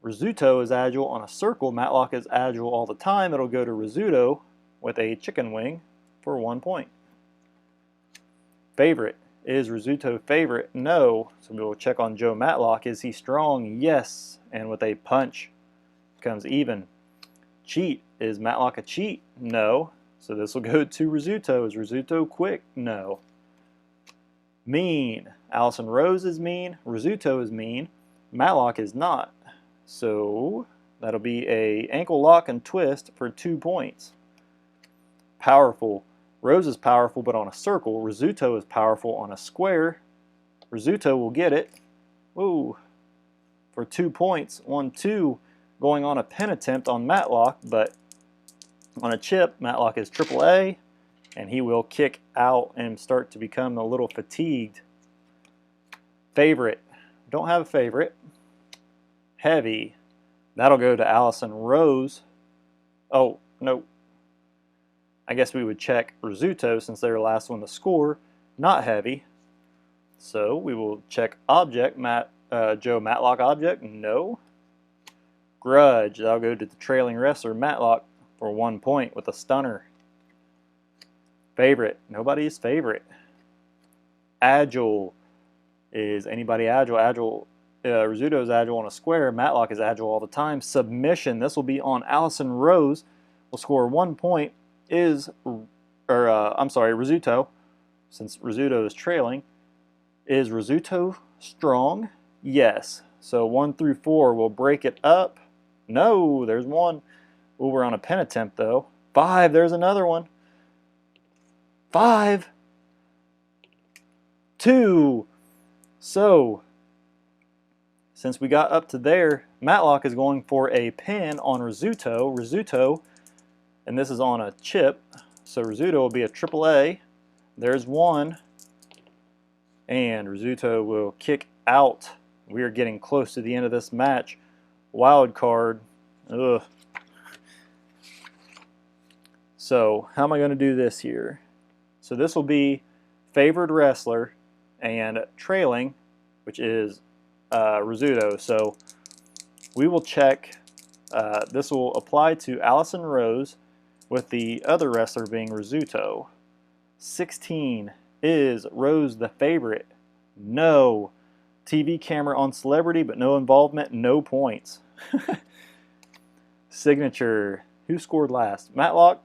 Speaker 1: Rizzuto is agile on a circle. Matlock is agile all the time. It'll go to Rizzuto with a chicken wing for 1 point. Favorite. Is Rizzuto favorite? No. So we will check on Joe Matlock. Is he strong? Yes. And with a punch becomes even. Cheat. Is Matlock a cheat? No. So this will go to Rizzuto. Is Rizzuto quick? No. Mean. Allison Rose is mean. Rizzuto is mean. Matlock is not. So that'll be a ankle lock and twist for 2 points. Powerful. Rose is powerful but on a circle. Rizzuto is powerful on a square. Rizzuto will get it. Woo. For 2 points. 1, 2 going on a pin attempt on Matlock, but on a chip, Matlock is AAA, and he will kick out and start to become a little fatigued. Favorite. Don't have a favorite. Heavy. That'll go to Allison Rose. Oh, no. I guess we would check Rizzuto since they were the last one to score. Not heavy. So we will check object. Joe Matlock object. No. Grudge. That'll go to the trailing wrestler Matlock for 1 point with a stunner. Favorite. Nobody is favorite. Agile. Is anybody agile? Rizzuto is agile on a square. Matlock is agile all the time. Submission. This will be on Allison Rose. Will score 1 point. Rizzuto, since Rizzuto is trailing. Is Rizzuto strong? Yes. So 1 through 4 will break it up. No, there's 1. Ooh, we're on a pin attempt though. 5, there's another one. 5, 2. So, since we got up to there, Matlock is going for a pin on Rizzuto. Rizzuto, and this is on a chip, so Rizzuto will be a AAA. There's 1, and Rizzuto will kick out. We are getting close to the end of this match. Wild card. Ugh. So, how am I going to do this here? So this will be favored wrestler and trailing, which is Rizzuto. So we will check. This will apply to Allison Rose, with the other wrestler being Rizzuto. 16. Is Rose the favorite? No. TV camera on celebrity, but no involvement, no points. Signature. Who scored last? Matlock?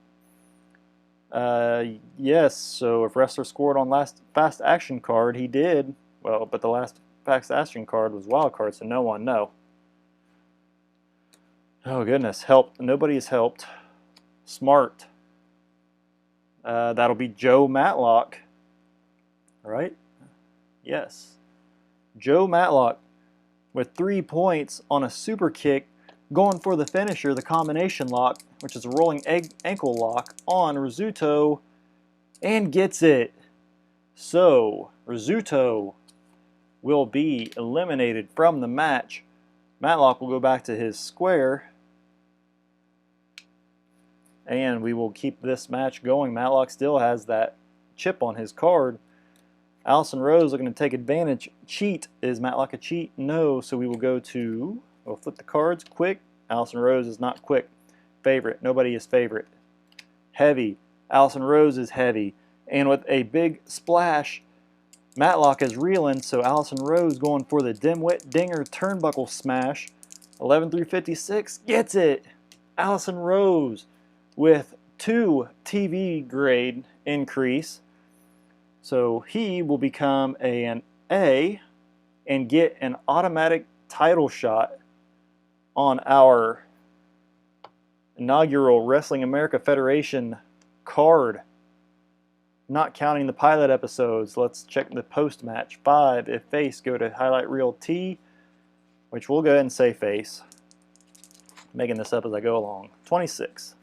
Speaker 1: Yes. So if wrestler scored on last fast action card, he did. Well, but the last fast action card was wild card, so no one. No. Oh goodness, help! Nobody has helped. Smart. That'll be Joe Matlock. Right? Yes. Joe Matlock with 3 points on a super kick, going for the finisher, the combination lock, which is a rolling ankle lock on Rizzuto, and gets it. So Rizzuto will be eliminated from the match. Matlock will go back to his square, and we will keep this match going. Matlock still has that chip on his card. Allison Rose looking to take advantage. Cheat. Is Matlock a cheat? No. So we will go to, we'll flip the cards. Quick. Allison Rose is not quick. Favorite. Nobody is favorite. Heavy. Allison Rose is heavy. And with a big splash, Matlock is reeling. So Allison Rose going for the dimwit dinger turnbuckle smash. 11 through 56 gets it. Allison Rose with 2 TV grade increase. So he will become an A and get an automatic title shot on our inaugural Wrestling America Federation card. Not counting the pilot episodes. Let's check the post-match. 5, if face, go to highlight reel T, which we'll go ahead and say face. Making this up as I go along. 26.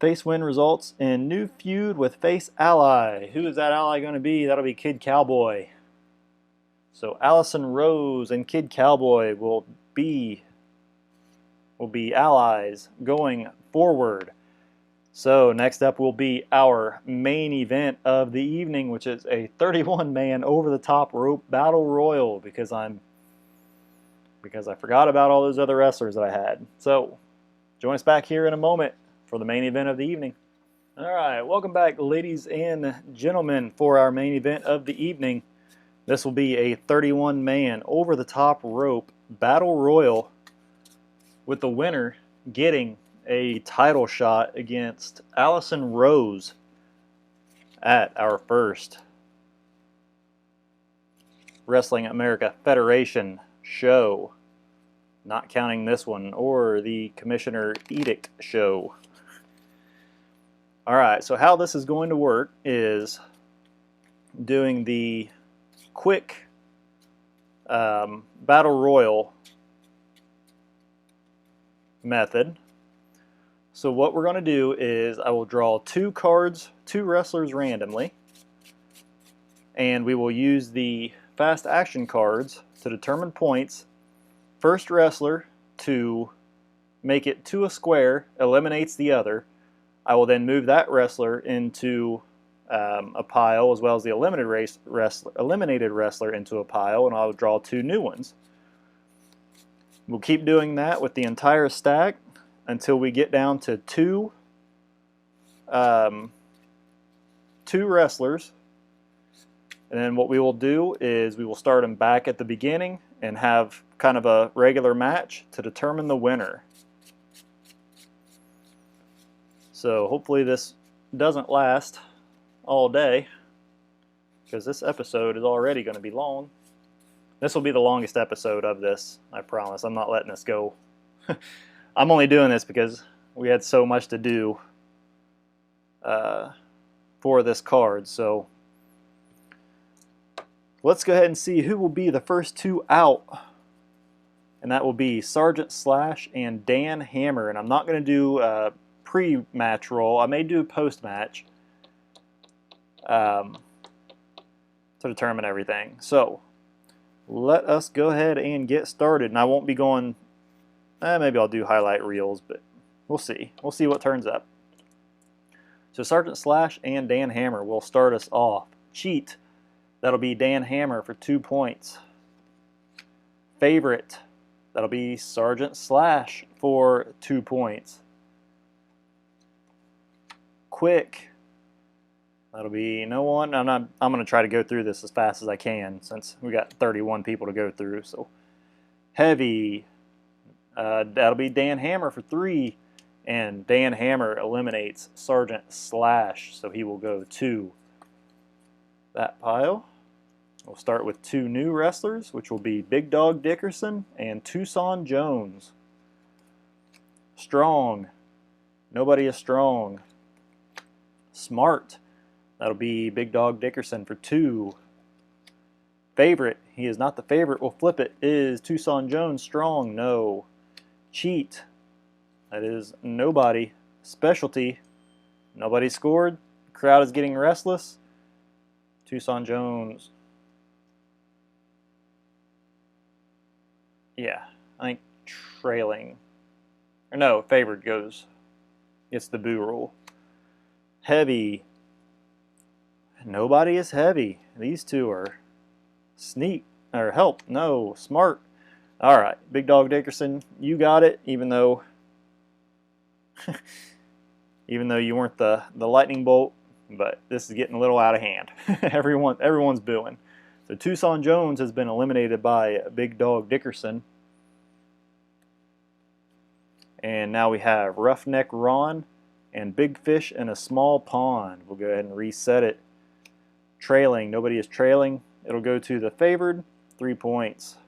Speaker 1: Face win results in new feud with face ally. Who is that ally going to be? That'll be Kid Cowboy. So Allison Rose and Kid Cowboy will be allies going forward. So next up will be our main event of the evening, which is a 31-man over-the-top rope battle royal, because I forgot about all those other wrestlers that I had. So join us back here in a moment for the main event of the evening. All right, welcome back, ladies and gentlemen, for our main event of the evening. This will be a 31-man over-the-top rope battle royal, with the winner getting a title shot against Allison Rose at our first Wrestling America Federation show, not counting this one or the Commissioner Edict show. Alright, so how this is going to work is doing the quick battle royal method. So what we're going to do is I will draw 2 cards, 2 wrestlers randomly, and we will use the fast action cards to determine points. First wrestler to make it to a square eliminates the other. I will then move that wrestler into a pile, as well as the eliminated wrestler into a pile, and I'll draw 2 new ones. We'll keep doing that with the entire stack until we get down to 2 wrestlers. And then what we will do is we will start them back at the beginning and have kind of a regular match to determine the winner. So hopefully this doesn't last all day, because this episode is already going to be long. This will be the longest episode of this, I promise. I'm not letting this go. I'm only doing this because we had so much to do for this card. So let's go ahead and see who will be the first 2 out. And that will be Sergeant Slash and Dan Hammer. And I'm not going to do pre-match roll. I may do post-match to determine everything. So let us go ahead and get started. And I won't be going, maybe I'll do highlight reels, but we'll see. We'll see what turns up. So Sergeant Slash and Dan Hammer will start us off. Cheat. That'll be Dan Hammer for 2 points. Favorite, that'll be Sergeant Slash for 2 points. Quick, that'll be no one. I'm going to try to go through this as fast as I can since we got 31 people to go through. So Heavy, that'll be Dan Hammer for 3, and Dan Hammer eliminates Sergeant Slash, so he will go to that pile. We'll start with 2 new wrestlers, which will be Big Dog Dickerson and Tucson Jones. Strong, nobody is strong. Smart, that'll be Big Dog Dickerson for 2. Favorite, he is not the favorite, we'll flip it, is Tucson Jones. Strong, no. Cheat, that is nobody. Specialty, nobody scored. Crowd is getting restless. Tucson Jones. Yeah, I think trailing. Or no, favored goes. It's the boo rule. Heavy. Nobody is heavy. These two are sneak or help. No, smart. All right, Big Dog Dickerson, you got it. Even though you weren't the lightning bolt, but this is getting a little out of hand. Everyone's booing. So Tucson Jones has been eliminated by Big Dog Dickerson. And now we have Roughneck Ron and Big Fish in a Small Pond. We'll go ahead and reset it. Trailing, nobody is trailing. It'll go to the favored, 3 points.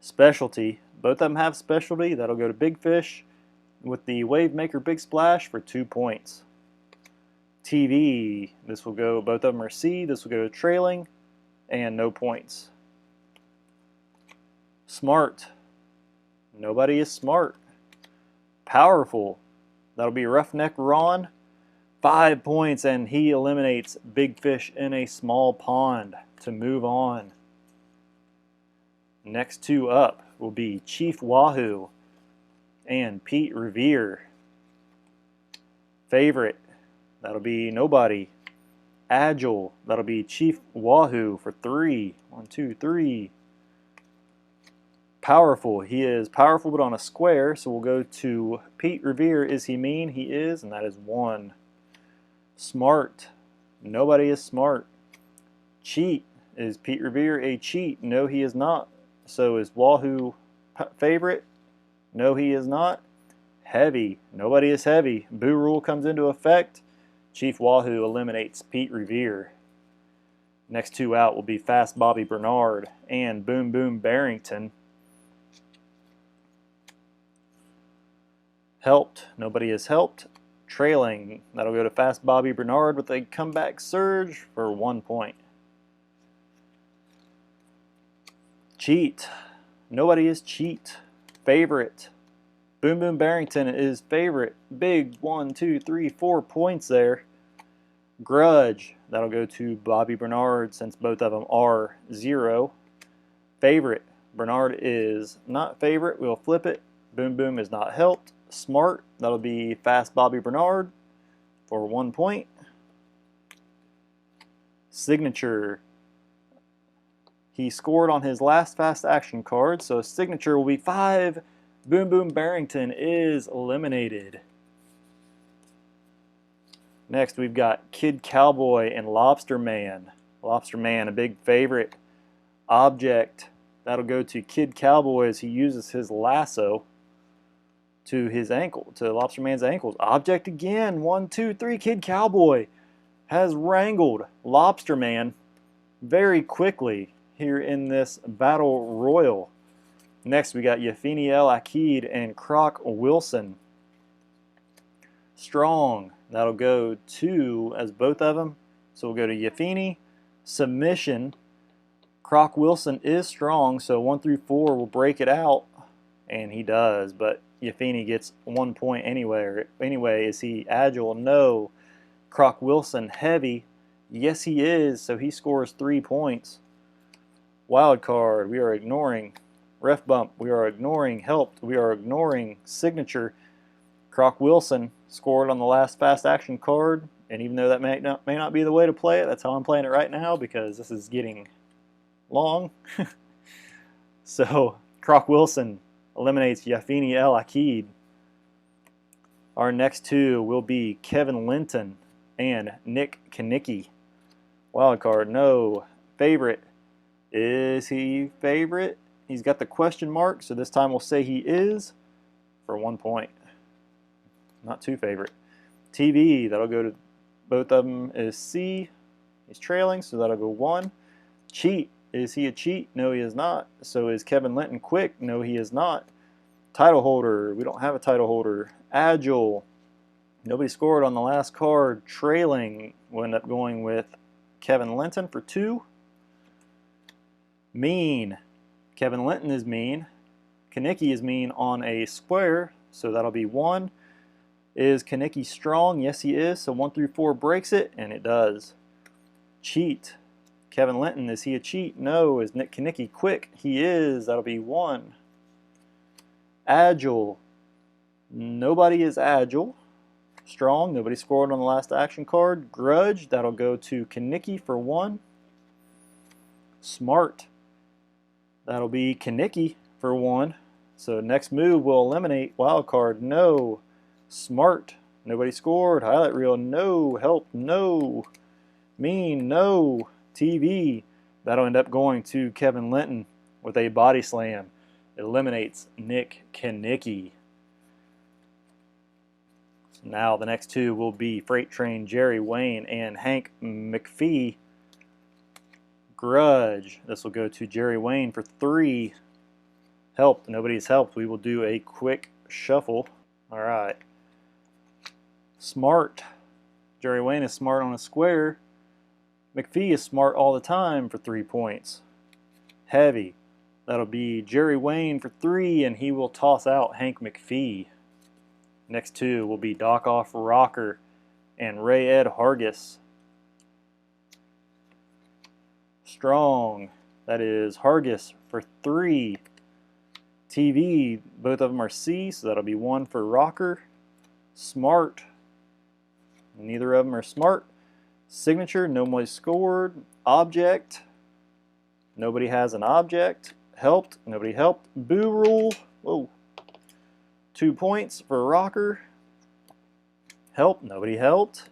Speaker 1: Specialty, both of them have specialty. That'll go to Big Fish with the Wave Maker Big Splash for 2 points. TV, this will go, both of them are C. This will go to trailing and no points. Smart, nobody is smart. Powerful, that'll be Roughneck Ron, 5 points, and he eliminates Big Fish in a Small Pond to move on. Next 2 up will be Chief Wahoo and Pete Revere. Favorite, that'll be nobody. Agile, that'll be Chief Wahoo for 3. 1, 2, 3. Powerful, he is powerful but on a square, so we'll go to Pete Revere. Is he mean? He is, and that is 1. Smart, nobody is smart. Cheat, is Pete Revere a cheat? No, he is not. So is Wahoo favorite? No, he is not. Heavy, nobody is heavy. Boo rule comes into effect. Chief Wahoo eliminates Pete Revere. Next 2 out will be Fast Bobby Bernard and Boom Boom Barrington. Helped, nobody is helped. Trailing, that'll go to Fast Bobby Bernard with a comeback surge for 1 point. Cheat, nobody is cheat. Favorite, Boom Boom Barrington is favorite. Big 1, 2, 3, 4 points there. Grudge, that'll go to Bobby Bernard since both of them are 0. Favorite, Bernard is not favorite. We'll flip it. Boom Boom is not helped. Smart, that'll be Fast Bobby Bernard for 1 point. Signature, he scored on his last fast action card, so signature will be 5. Boom Boom Barrington is eliminated. Next we've got Kid Cowboy and Lobster Man. Lobster Man, a big favorite. Object, that'll go to Kid Cowboy as he uses his lasso to his ankle, to Lobster Man's ankles. Object again, 1, 2, 3. Kid Cowboy has wrangled Lobster Man very quickly here in this battle royal. Next we got Yafini El Akid and Croc Wilson. Strong, that'll go to, as both of them, so we'll go to Yafini. Submission, Croc Wilson is strong, so 1 through 4 will break it out, and he does, but Yafini gets 1 point anyway. Is he agile? No. Croc Wilson heavy? Yes, he is, so he scores 3 points. Wild card, we are ignoring. Ref bump, we are ignoring. Helped, we are ignoring. Signature, Croc Wilson scored on the last fast action card. And even though that may not be the way to play it, that's how I'm playing it right now because this is getting long. So Croc Wilson eliminates Yafini El Akid. Our next two will be Kevin Linton and Nick Kanicki. Wild card, no. Favorite, is he favorite? He's got the question mark, so this time we'll say he is for 1 point. Not too favorite. TV, that'll go to both of them is C. He's trailing, so that'll go 1. Cheat, is he a cheat? No, he is not. So is Kevin Linton quick? No, he is not. Title holder, we don't have a title holder. Agile, nobody scored on the last card. Trailing, we'll end up going with Kevin Linton for 2. Mean, Kevin Linton is mean. Kanicki is mean on a square, so that'll be 1. Is Kanicki strong? Yes, he is. So 1 through 4 breaks it, and it does. Cheat, Kevin Linton, is he a cheat? No. Is Nick Kanicki quick? He is. That'll be 1. Agile, nobody is agile. Strong, nobody scored on the last action card. Grudge, that'll go to Kanicki for 1. Smart, that'll be Kanicki for 1. So next move will eliminate wild card. No. Smart, nobody scored. Highlight reel, no. Help, no. Mean, no. TV, that'll end up going to Kevin Linton with a body slam. It eliminates Nick Kanicki. Now the next two will be Freight Train Jerry Wayne and Hank McPhee. Grudge, this will go to Jerry Wayne for 3. Helped, nobody's helped. We will do a quick shuffle. All right. Smart, Jerry Wayne is smart on a square. McPhee is smart all the time for 3 points. Heavy, that'll be Jerry Wayne for 3, and he will toss out Hank McPhee. Next two will be Doc Off Rocker and Ray Ed Hargis. Strong, that is Hargis for 3. TV, both of them are C, so that'll be 1 for Rocker. Smart, neither of them are smart. Signature, nobody scored. Object, nobody has an object. Helped, nobody helped. Boo Rule, whoa. 2 points for Rocker. Help, nobody helped.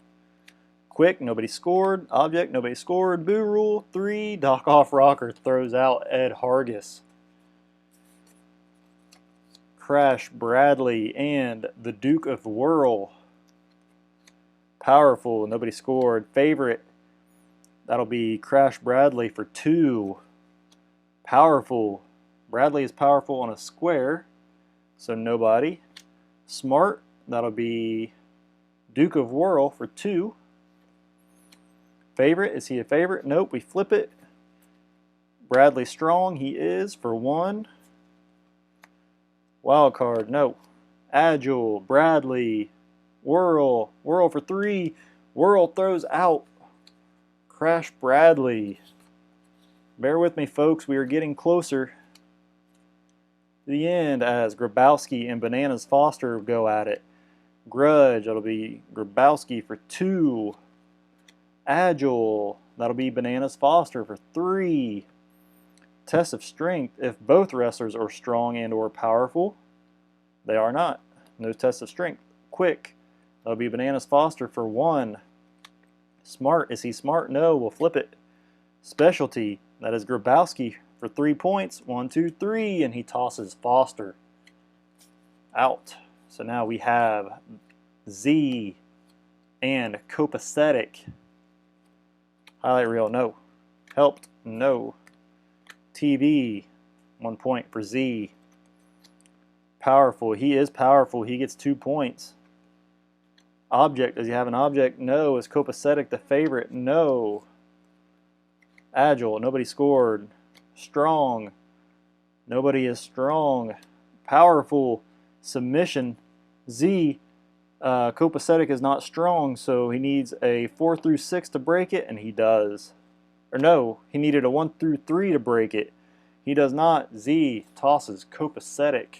Speaker 1: Quick, nobody scored. Object, nobody scored. Boo Rule, 3. Doc Off Rocker throws out Ed Hargis. Crash Bradley and the Duke of Whirl. Powerful, nobody scored. Favorite, that'll be Crash Bradley for 2. Powerful, Bradley is powerful on a square, so nobody. Smart, that'll be Duke of Whirl for 2. Favorite, is he a favorite? Nope, we flip it. Bradley Strong, he is for 1. Wild card, no. Agile, Bradley. Whirl, Whirl for 3. Whirl throws out Crash Bradley. Bear with me, folks. We are getting closer to the end as Grabowski and Bananas Foster go at it. Grudge, that'll be Grabowski for 2. Agile, that'll be Bananas Foster for 3. Test of strength, if both wrestlers are strong and or powerful. They are not. No test of strength. Quick, that'll be Bananas Foster for 1. Smart, is he smart? No, we'll flip it. Specialty, that is Grabowski for 3 points. 1, 2, 3, and he tosses Foster out. So now we have Z and Copacetic. Highlight reel, no. Helped, no. TV, 1 point for Z. Powerful, he is powerful. He gets 2 points. Object, does he have an object? No. Is Copacetic the favorite? No. Agile, nobody scored. Strong, nobody is strong. Powerful, submission. Z, Copacetic is not strong, so he needs a 4 through 6 to break it, and he does. Or no, he needed a 1 through 3 to break it. He does not. Z tosses Copacetic.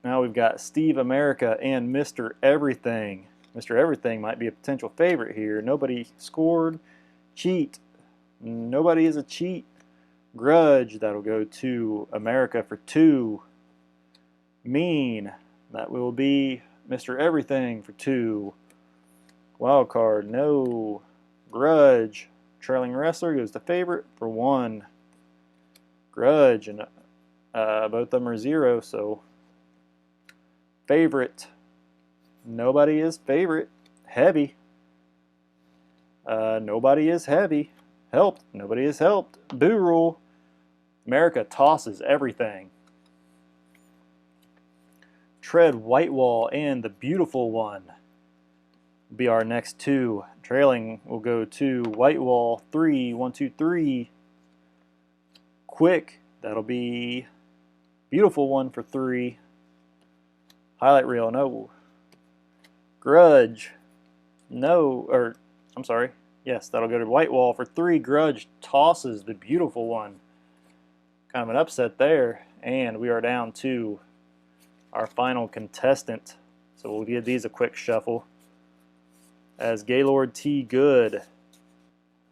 Speaker 1: Now we've got Steve America and Mr. Everything. Mr. Everything might be a potential favorite here. Nobody scored. Cheat. Nobody is a cheat. Grudge, that'll go to America for 2. Mean, that will be Mr. Everything for 2. Wild card, no. Grudge, trailing wrestler goes to favorite for 1. Grudge, and both of them are 0, so favorite. Nobody is favorite. Heavy. Nobody is heavy. Helped. Nobody is helped. Boo rule. America tosses everything. Tread Whitewall and the Beautiful One be our next 2. Trailing will go to Whitewall 3. 1, 2, 3. Quick. That'll be Beautiful One for 3. Highlight reel, no. Grudge, no. Or, I'm sorry. Yes, that'll go to Whitewall for 3. Grudge tosses the Beautiful One. Kind of an upset there. And we are down to our final contestant. So we'll give these a quick shuffle. As Gaylord T. Good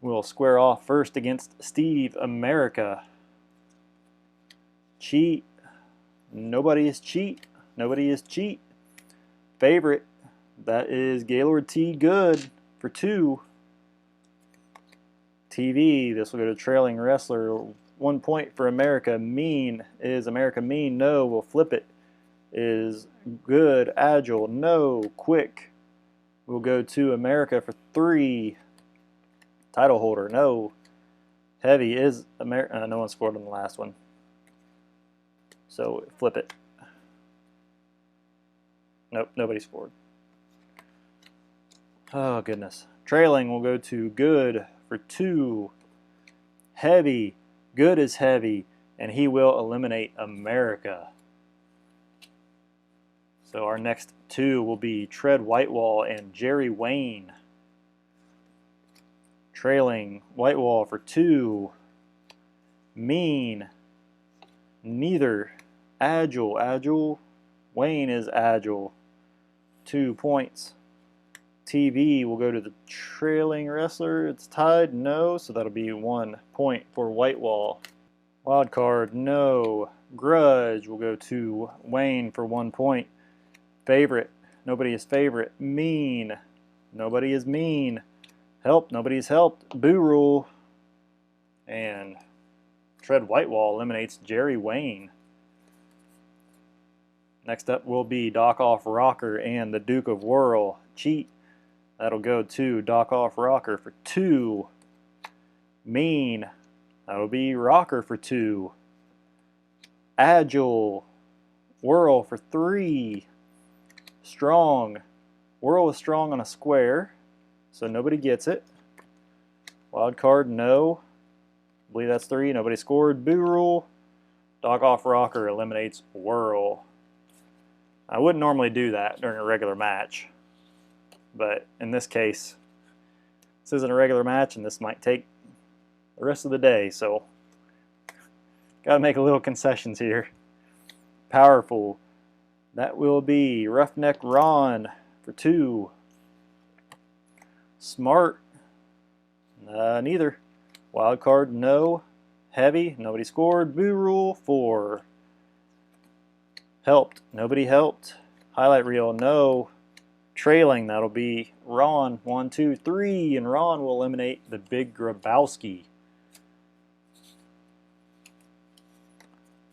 Speaker 1: will square off first against Steve America. Cheat. Nobody is cheat. Nobody is cheat. Favorite. That is Gaylord T. Good for 2. TV. This will go to trailing wrestler. 1 point for America. Mean. Is America mean? No. We'll flip it. Is Good. Agile. No. Quick. We'll go to America for 3. Title holder. No. Heavy is America. No one scored on the last one. So flip it. Nope, nobody scored. Oh, goodness. Trailing will go to Good for 2. Heavy. Good is heavy, and he will eliminate America. So our next 2 will be Tread Whitewall and Jerry Wayne. Trailing Whitewall for 2. Mean. Neither. Agile. Agile. Wayne is agile. 2 points. TV will go to the trailing wrestler. It's tied. No. So that'll be 1 point for Whitewall. Wild card. No. Grudge will go to Wayne for 1 point. Favorite. Nobody is favorite. Mean. Nobody is mean. Help. Nobody is helped. Boo rule. And Tread Whitewall eliminates Jerry Wayne. Next up will be Dock Off Rocker and the Duke of Whirl. Cheat. That'll go to Dock Off Rocker for 2. Mean. That'll be Rocker for 2. Agile. Whirl for 3. Strong. Whirl is strong on a square, so nobody gets it. Wild card, no. I believe that's 3. Nobody scored. Boo rule. Dock Off Rocker eliminates Whirl. I wouldn't normally do that during a regular match, but in this case, this isn't a regular match, and this might take the rest of the day, so gotta make a little concessions here. Powerful. That will be Roughneck Ron for 2. Smart. Neither. Wild card, no. Heavy. Nobody scored. Boo rule, 4. Helped. Nobody helped. Highlight reel, no. Trailing, that'll be Ron. 1, 2, 3. And Ron will eliminate the Big Grabowski.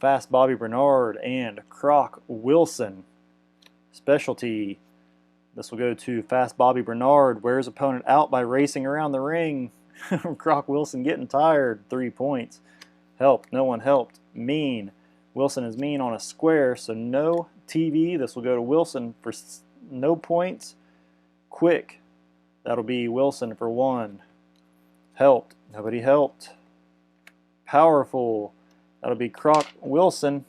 Speaker 1: Fast Bobby Bernard and Croc Wilson. Specialty. This will go to Fast Bobby Bernard. Wears opponent out by racing around the ring. Croc Wilson getting tired. 3 points. Helped. No one helped. Mean. Wilson is mean on a square, so no. TV. This will go to Wilson for no points. Quick. That'll be Wilson for 1. Helped. Nobody helped. Powerful. That'll be Croc Wilson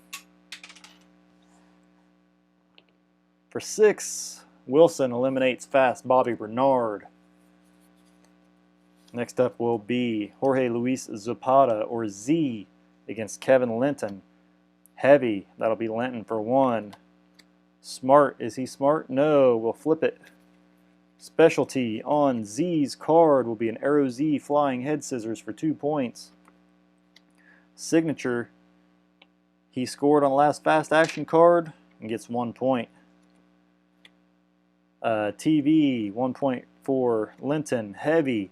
Speaker 1: for 6. Wilson eliminates Fast Bobby Bernard. Next up will be Jorge Luis Zapata, or Z, against Kevin Linton. Heavy. That'll be Linton for 1. Smart. Is he smart? No. We'll flip it. Specialty on Z's card will be an Arrow Z Flying Head Scissors for 2 points. Signature, he scored on the last fast action card and gets 1 point. TV, 1 point for Linton. Heavy.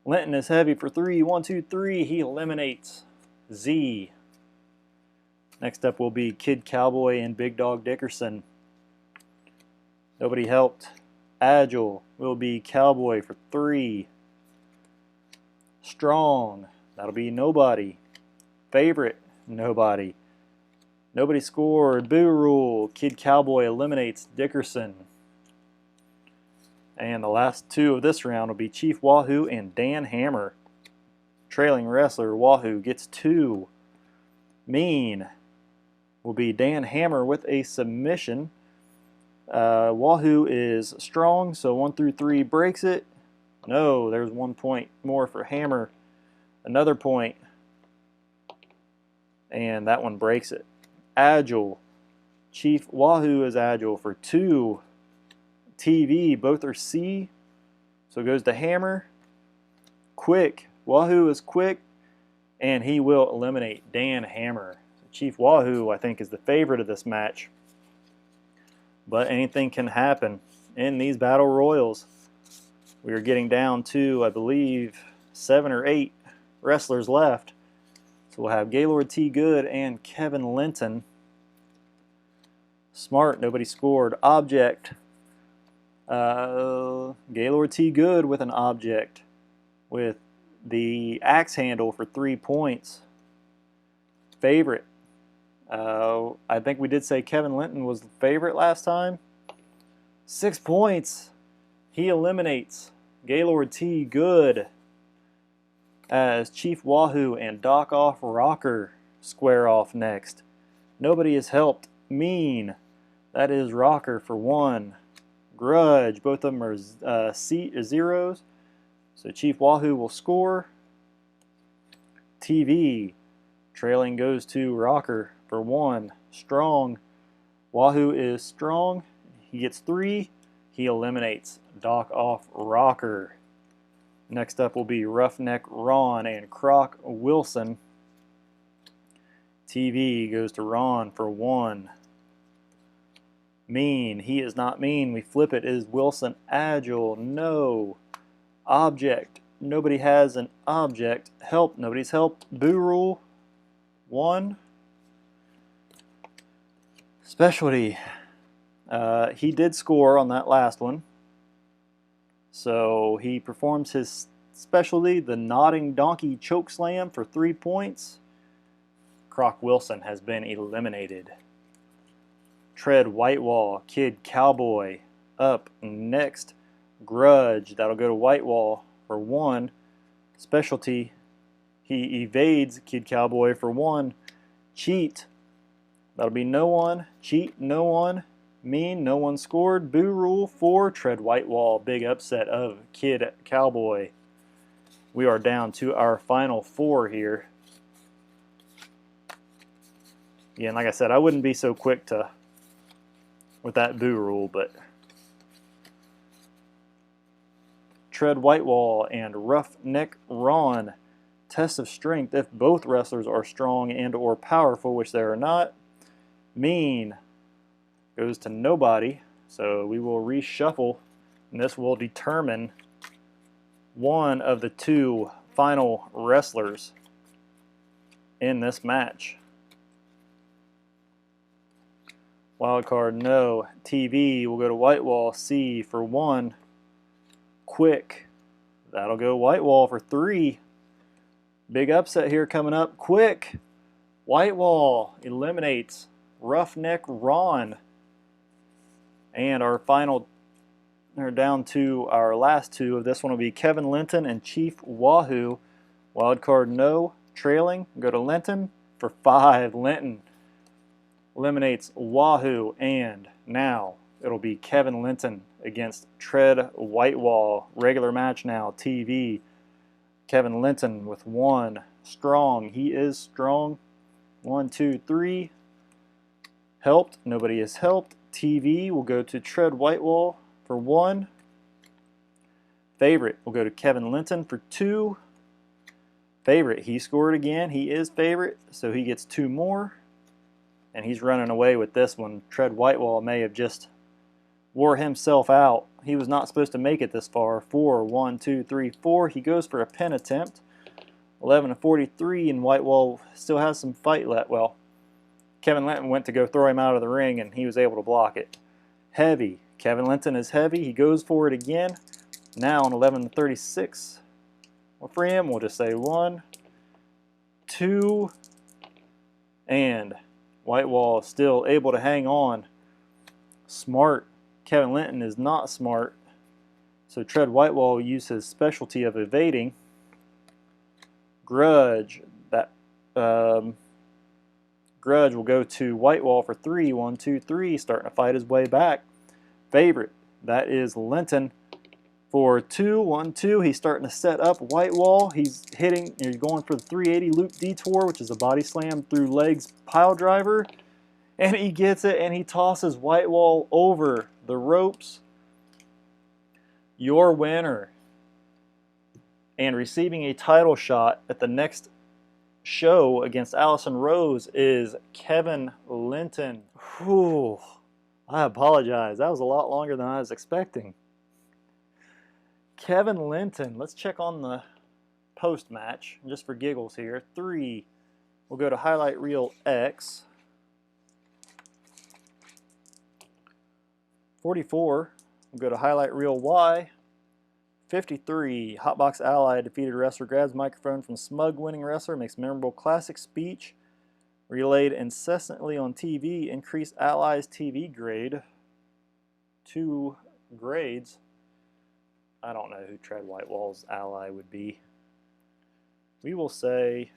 Speaker 1: Linton is heavy for 3. 1, 2, 3. He eliminates Z. Next up will be Kid Cowboy and Big Dog Dickerson. Nobody helped. Agile will be Cowboy for 3. Strong, that'll be nobody. Favorite, nobody. Nobody scored. Boo Rule, Kid Cowboy eliminates Dickerson. And the last two of this round will be Chief Wahoo and Dan Hammer. Trailing wrestler Wahoo gets 2. Mean will be Dan Hammer with a submission. Wahoo is strong, so 1 through 3 breaks it. No, there's 1 point more for Hammer. Another point. And that one breaks it. Agile. Chief Wahoo is agile for 2. TV, both are C. So it goes to Hammer. Quick. Wahoo is quick. And he will eliminate Dan Hammer. Chief Wahoo, I think, is the favorite of this match. But anything can happen in these battle royals. We are getting down to, I believe, 7 or 8 wrestlers left. So we'll have Gaylord T. Good and Kevin Linton. Smart, nobody scored. Object. Gaylord T. Good with an object. With the axe handle for 3 points. Favorite. I think we did say Kevin Linton was the favorite last time. 6 points. He eliminates Gaylord T. Good as Chief Wahoo and Doc Off Rocker square off next. Nobody has helped. Mean. That is Rocker for 1. Grudge. Both of them are zeros. So Chief Wahoo will score. TV. Trailing goes to Rocker for 1. Strong. Wahoo is strong. He gets 3. He eliminates Doc Off Rocker. Next up will be Roughneck Ron and Croc Wilson. TV goes to Ron for 1. Mean. He is not mean. We flip it. Is Wilson agile? No. Object. Nobody has an object. Help. Nobody's helped. Boo Rule. 1. Specialty. He did score on that last one. So he performs his specialty, the Nodding Donkey Choke Slam, for 3 points. Croc Wilson has been eliminated. Tread Whitewall, Kid Cowboy up next. Grudge, that'll go to Whitewall for 1. Specialty, he evades Kid Cowboy for 1. Cheat, that'll be no one. Cheat, no one. Mean, no one scored. Boo Rule 4. Tread Whitewall, big upset of Kid Cowboy. We are down to our final 4 here. Again, like I said, I wouldn't be so quick to with that Boo Rule, but Tread Whitewall and Roughneck Ron. Test of strength if both wrestlers are strong and or powerful, which they are not. Mean goes to nobody, so we will reshuffle, and this will determine one of the 2 final wrestlers in this match. Wild card, no. TV will go to Whitewall. C for 1. Quick, that'll go Whitewall for 3. Big upset here coming up. Quick, Whitewall eliminates Roughneck Ron. And our final, we're down to our last 2 of this one will be Kevin Linton and Chief Wahoo. Wild card, no. Trailing, go to Linton for 5. Linton eliminates Wahoo, and now it'll be Kevin Linton against Tread Whitewall. Regular match now. TV. Kevin Linton with 1. Strong. He is strong. 1, 2, 3. Helped. Nobody is helped. TV will go to Tread Whitewall for 1. Favorite will go to Kevin Linton for 2. Favorite, he scored again. He is favorite, so he gets 2 more. And he's running away with this one. Tread Whitewall may have just wore himself out. He was not supposed to make it this far. 4, 1, 2, 3, 4. He goes for a pin attempt. 11-43, and Whitewall still has some fight left. Well, Kevin Linton went to go throw him out of the ring, and he was able to block it. Heavy. Kevin Linton is heavy. He goes for it again. Now on 11-36. Well, for him, we'll just say 1, 2, and Whitewall is still able to hang on. Smart. Kevin Linton is not smart. So Tread Whitewall will use his specialty of evading. Grudge. That Grudge will go to Whitewall for 3. 1, 2, 3. Starting to fight his way back. Favorite. That is Linton for 2. 1, 2. He's starting to set up Whitewall. He's going for the 380 loop detour, which is a body slam through legs pile driver. And he gets it, and he tosses Whitewall over the ropes. Your winner and receiving a title shot at the next show against Allison Rose is Kevin Linton. Whew, I apologize. That was a lot longer than I was expecting. Kevin Linton. Let's check on the post-match, just for giggles here. 3. We'll go to highlight reel X. 44. We'll go to highlight reel Y. 53. Hotbox Ally defeated wrestler, grabs microphone from smug winning wrestler, makes memorable classic speech. Relayed incessantly on TV. Increased Ally's TV grade. 2 grades. I don't know who Tread Whitewall's ally would be. We will say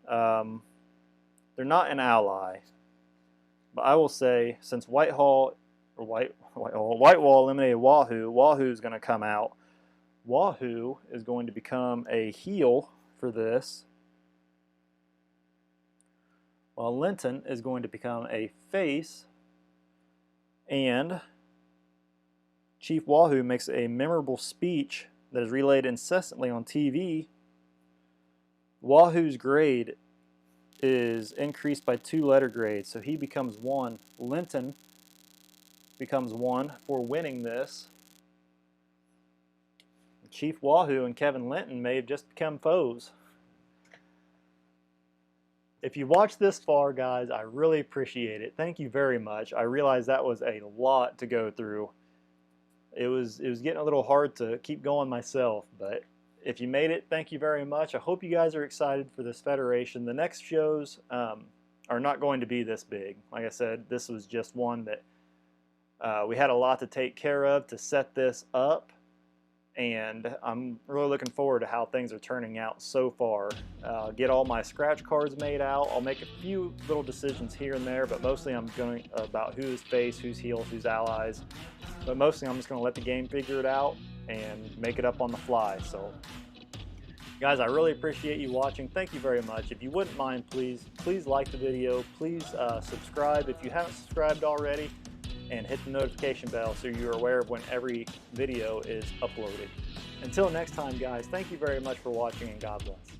Speaker 1: they're not an ally. But I will say, since Whitewall eliminated Wahoo, Wahoo is going to come out. Wahoo is going to become a heel for this, while Linton is going to become a face, and Chief Wahoo makes a memorable speech that is relayed incessantly on TV. Wahoo's grade is increased by 2 letter grades, so he becomes 1. Linton becomes 1 for winning this. Chief Wahoo and Kevin Linton may have just become foes. If you watched this far, guys, I really appreciate it. Thank you very much. I realize that was a lot to go through. It was getting a little hard to keep going myself, but if you made it, thank you very much. I hope you guys are excited for this federation. The next shows are not going to be this big. Like I said, this was just one that we had a lot to take care of to set this up, and I'm really looking forward to how things are turning out so far. Get all my scratch cards made out. I'll make a few little decisions here and there, but mostly I'm going about who's face, who's heel, who's allies. But mostly I'm just going to let the game figure it out and make it up on the fly. So guys, I really appreciate you watching. Thank you very much. If you wouldn't mind, please like the video. Please subscribe if you haven't subscribed already, and hit the notification bell so you're aware of when every video is uploaded. Until next time, guys, thank you very much for watching, and God bless.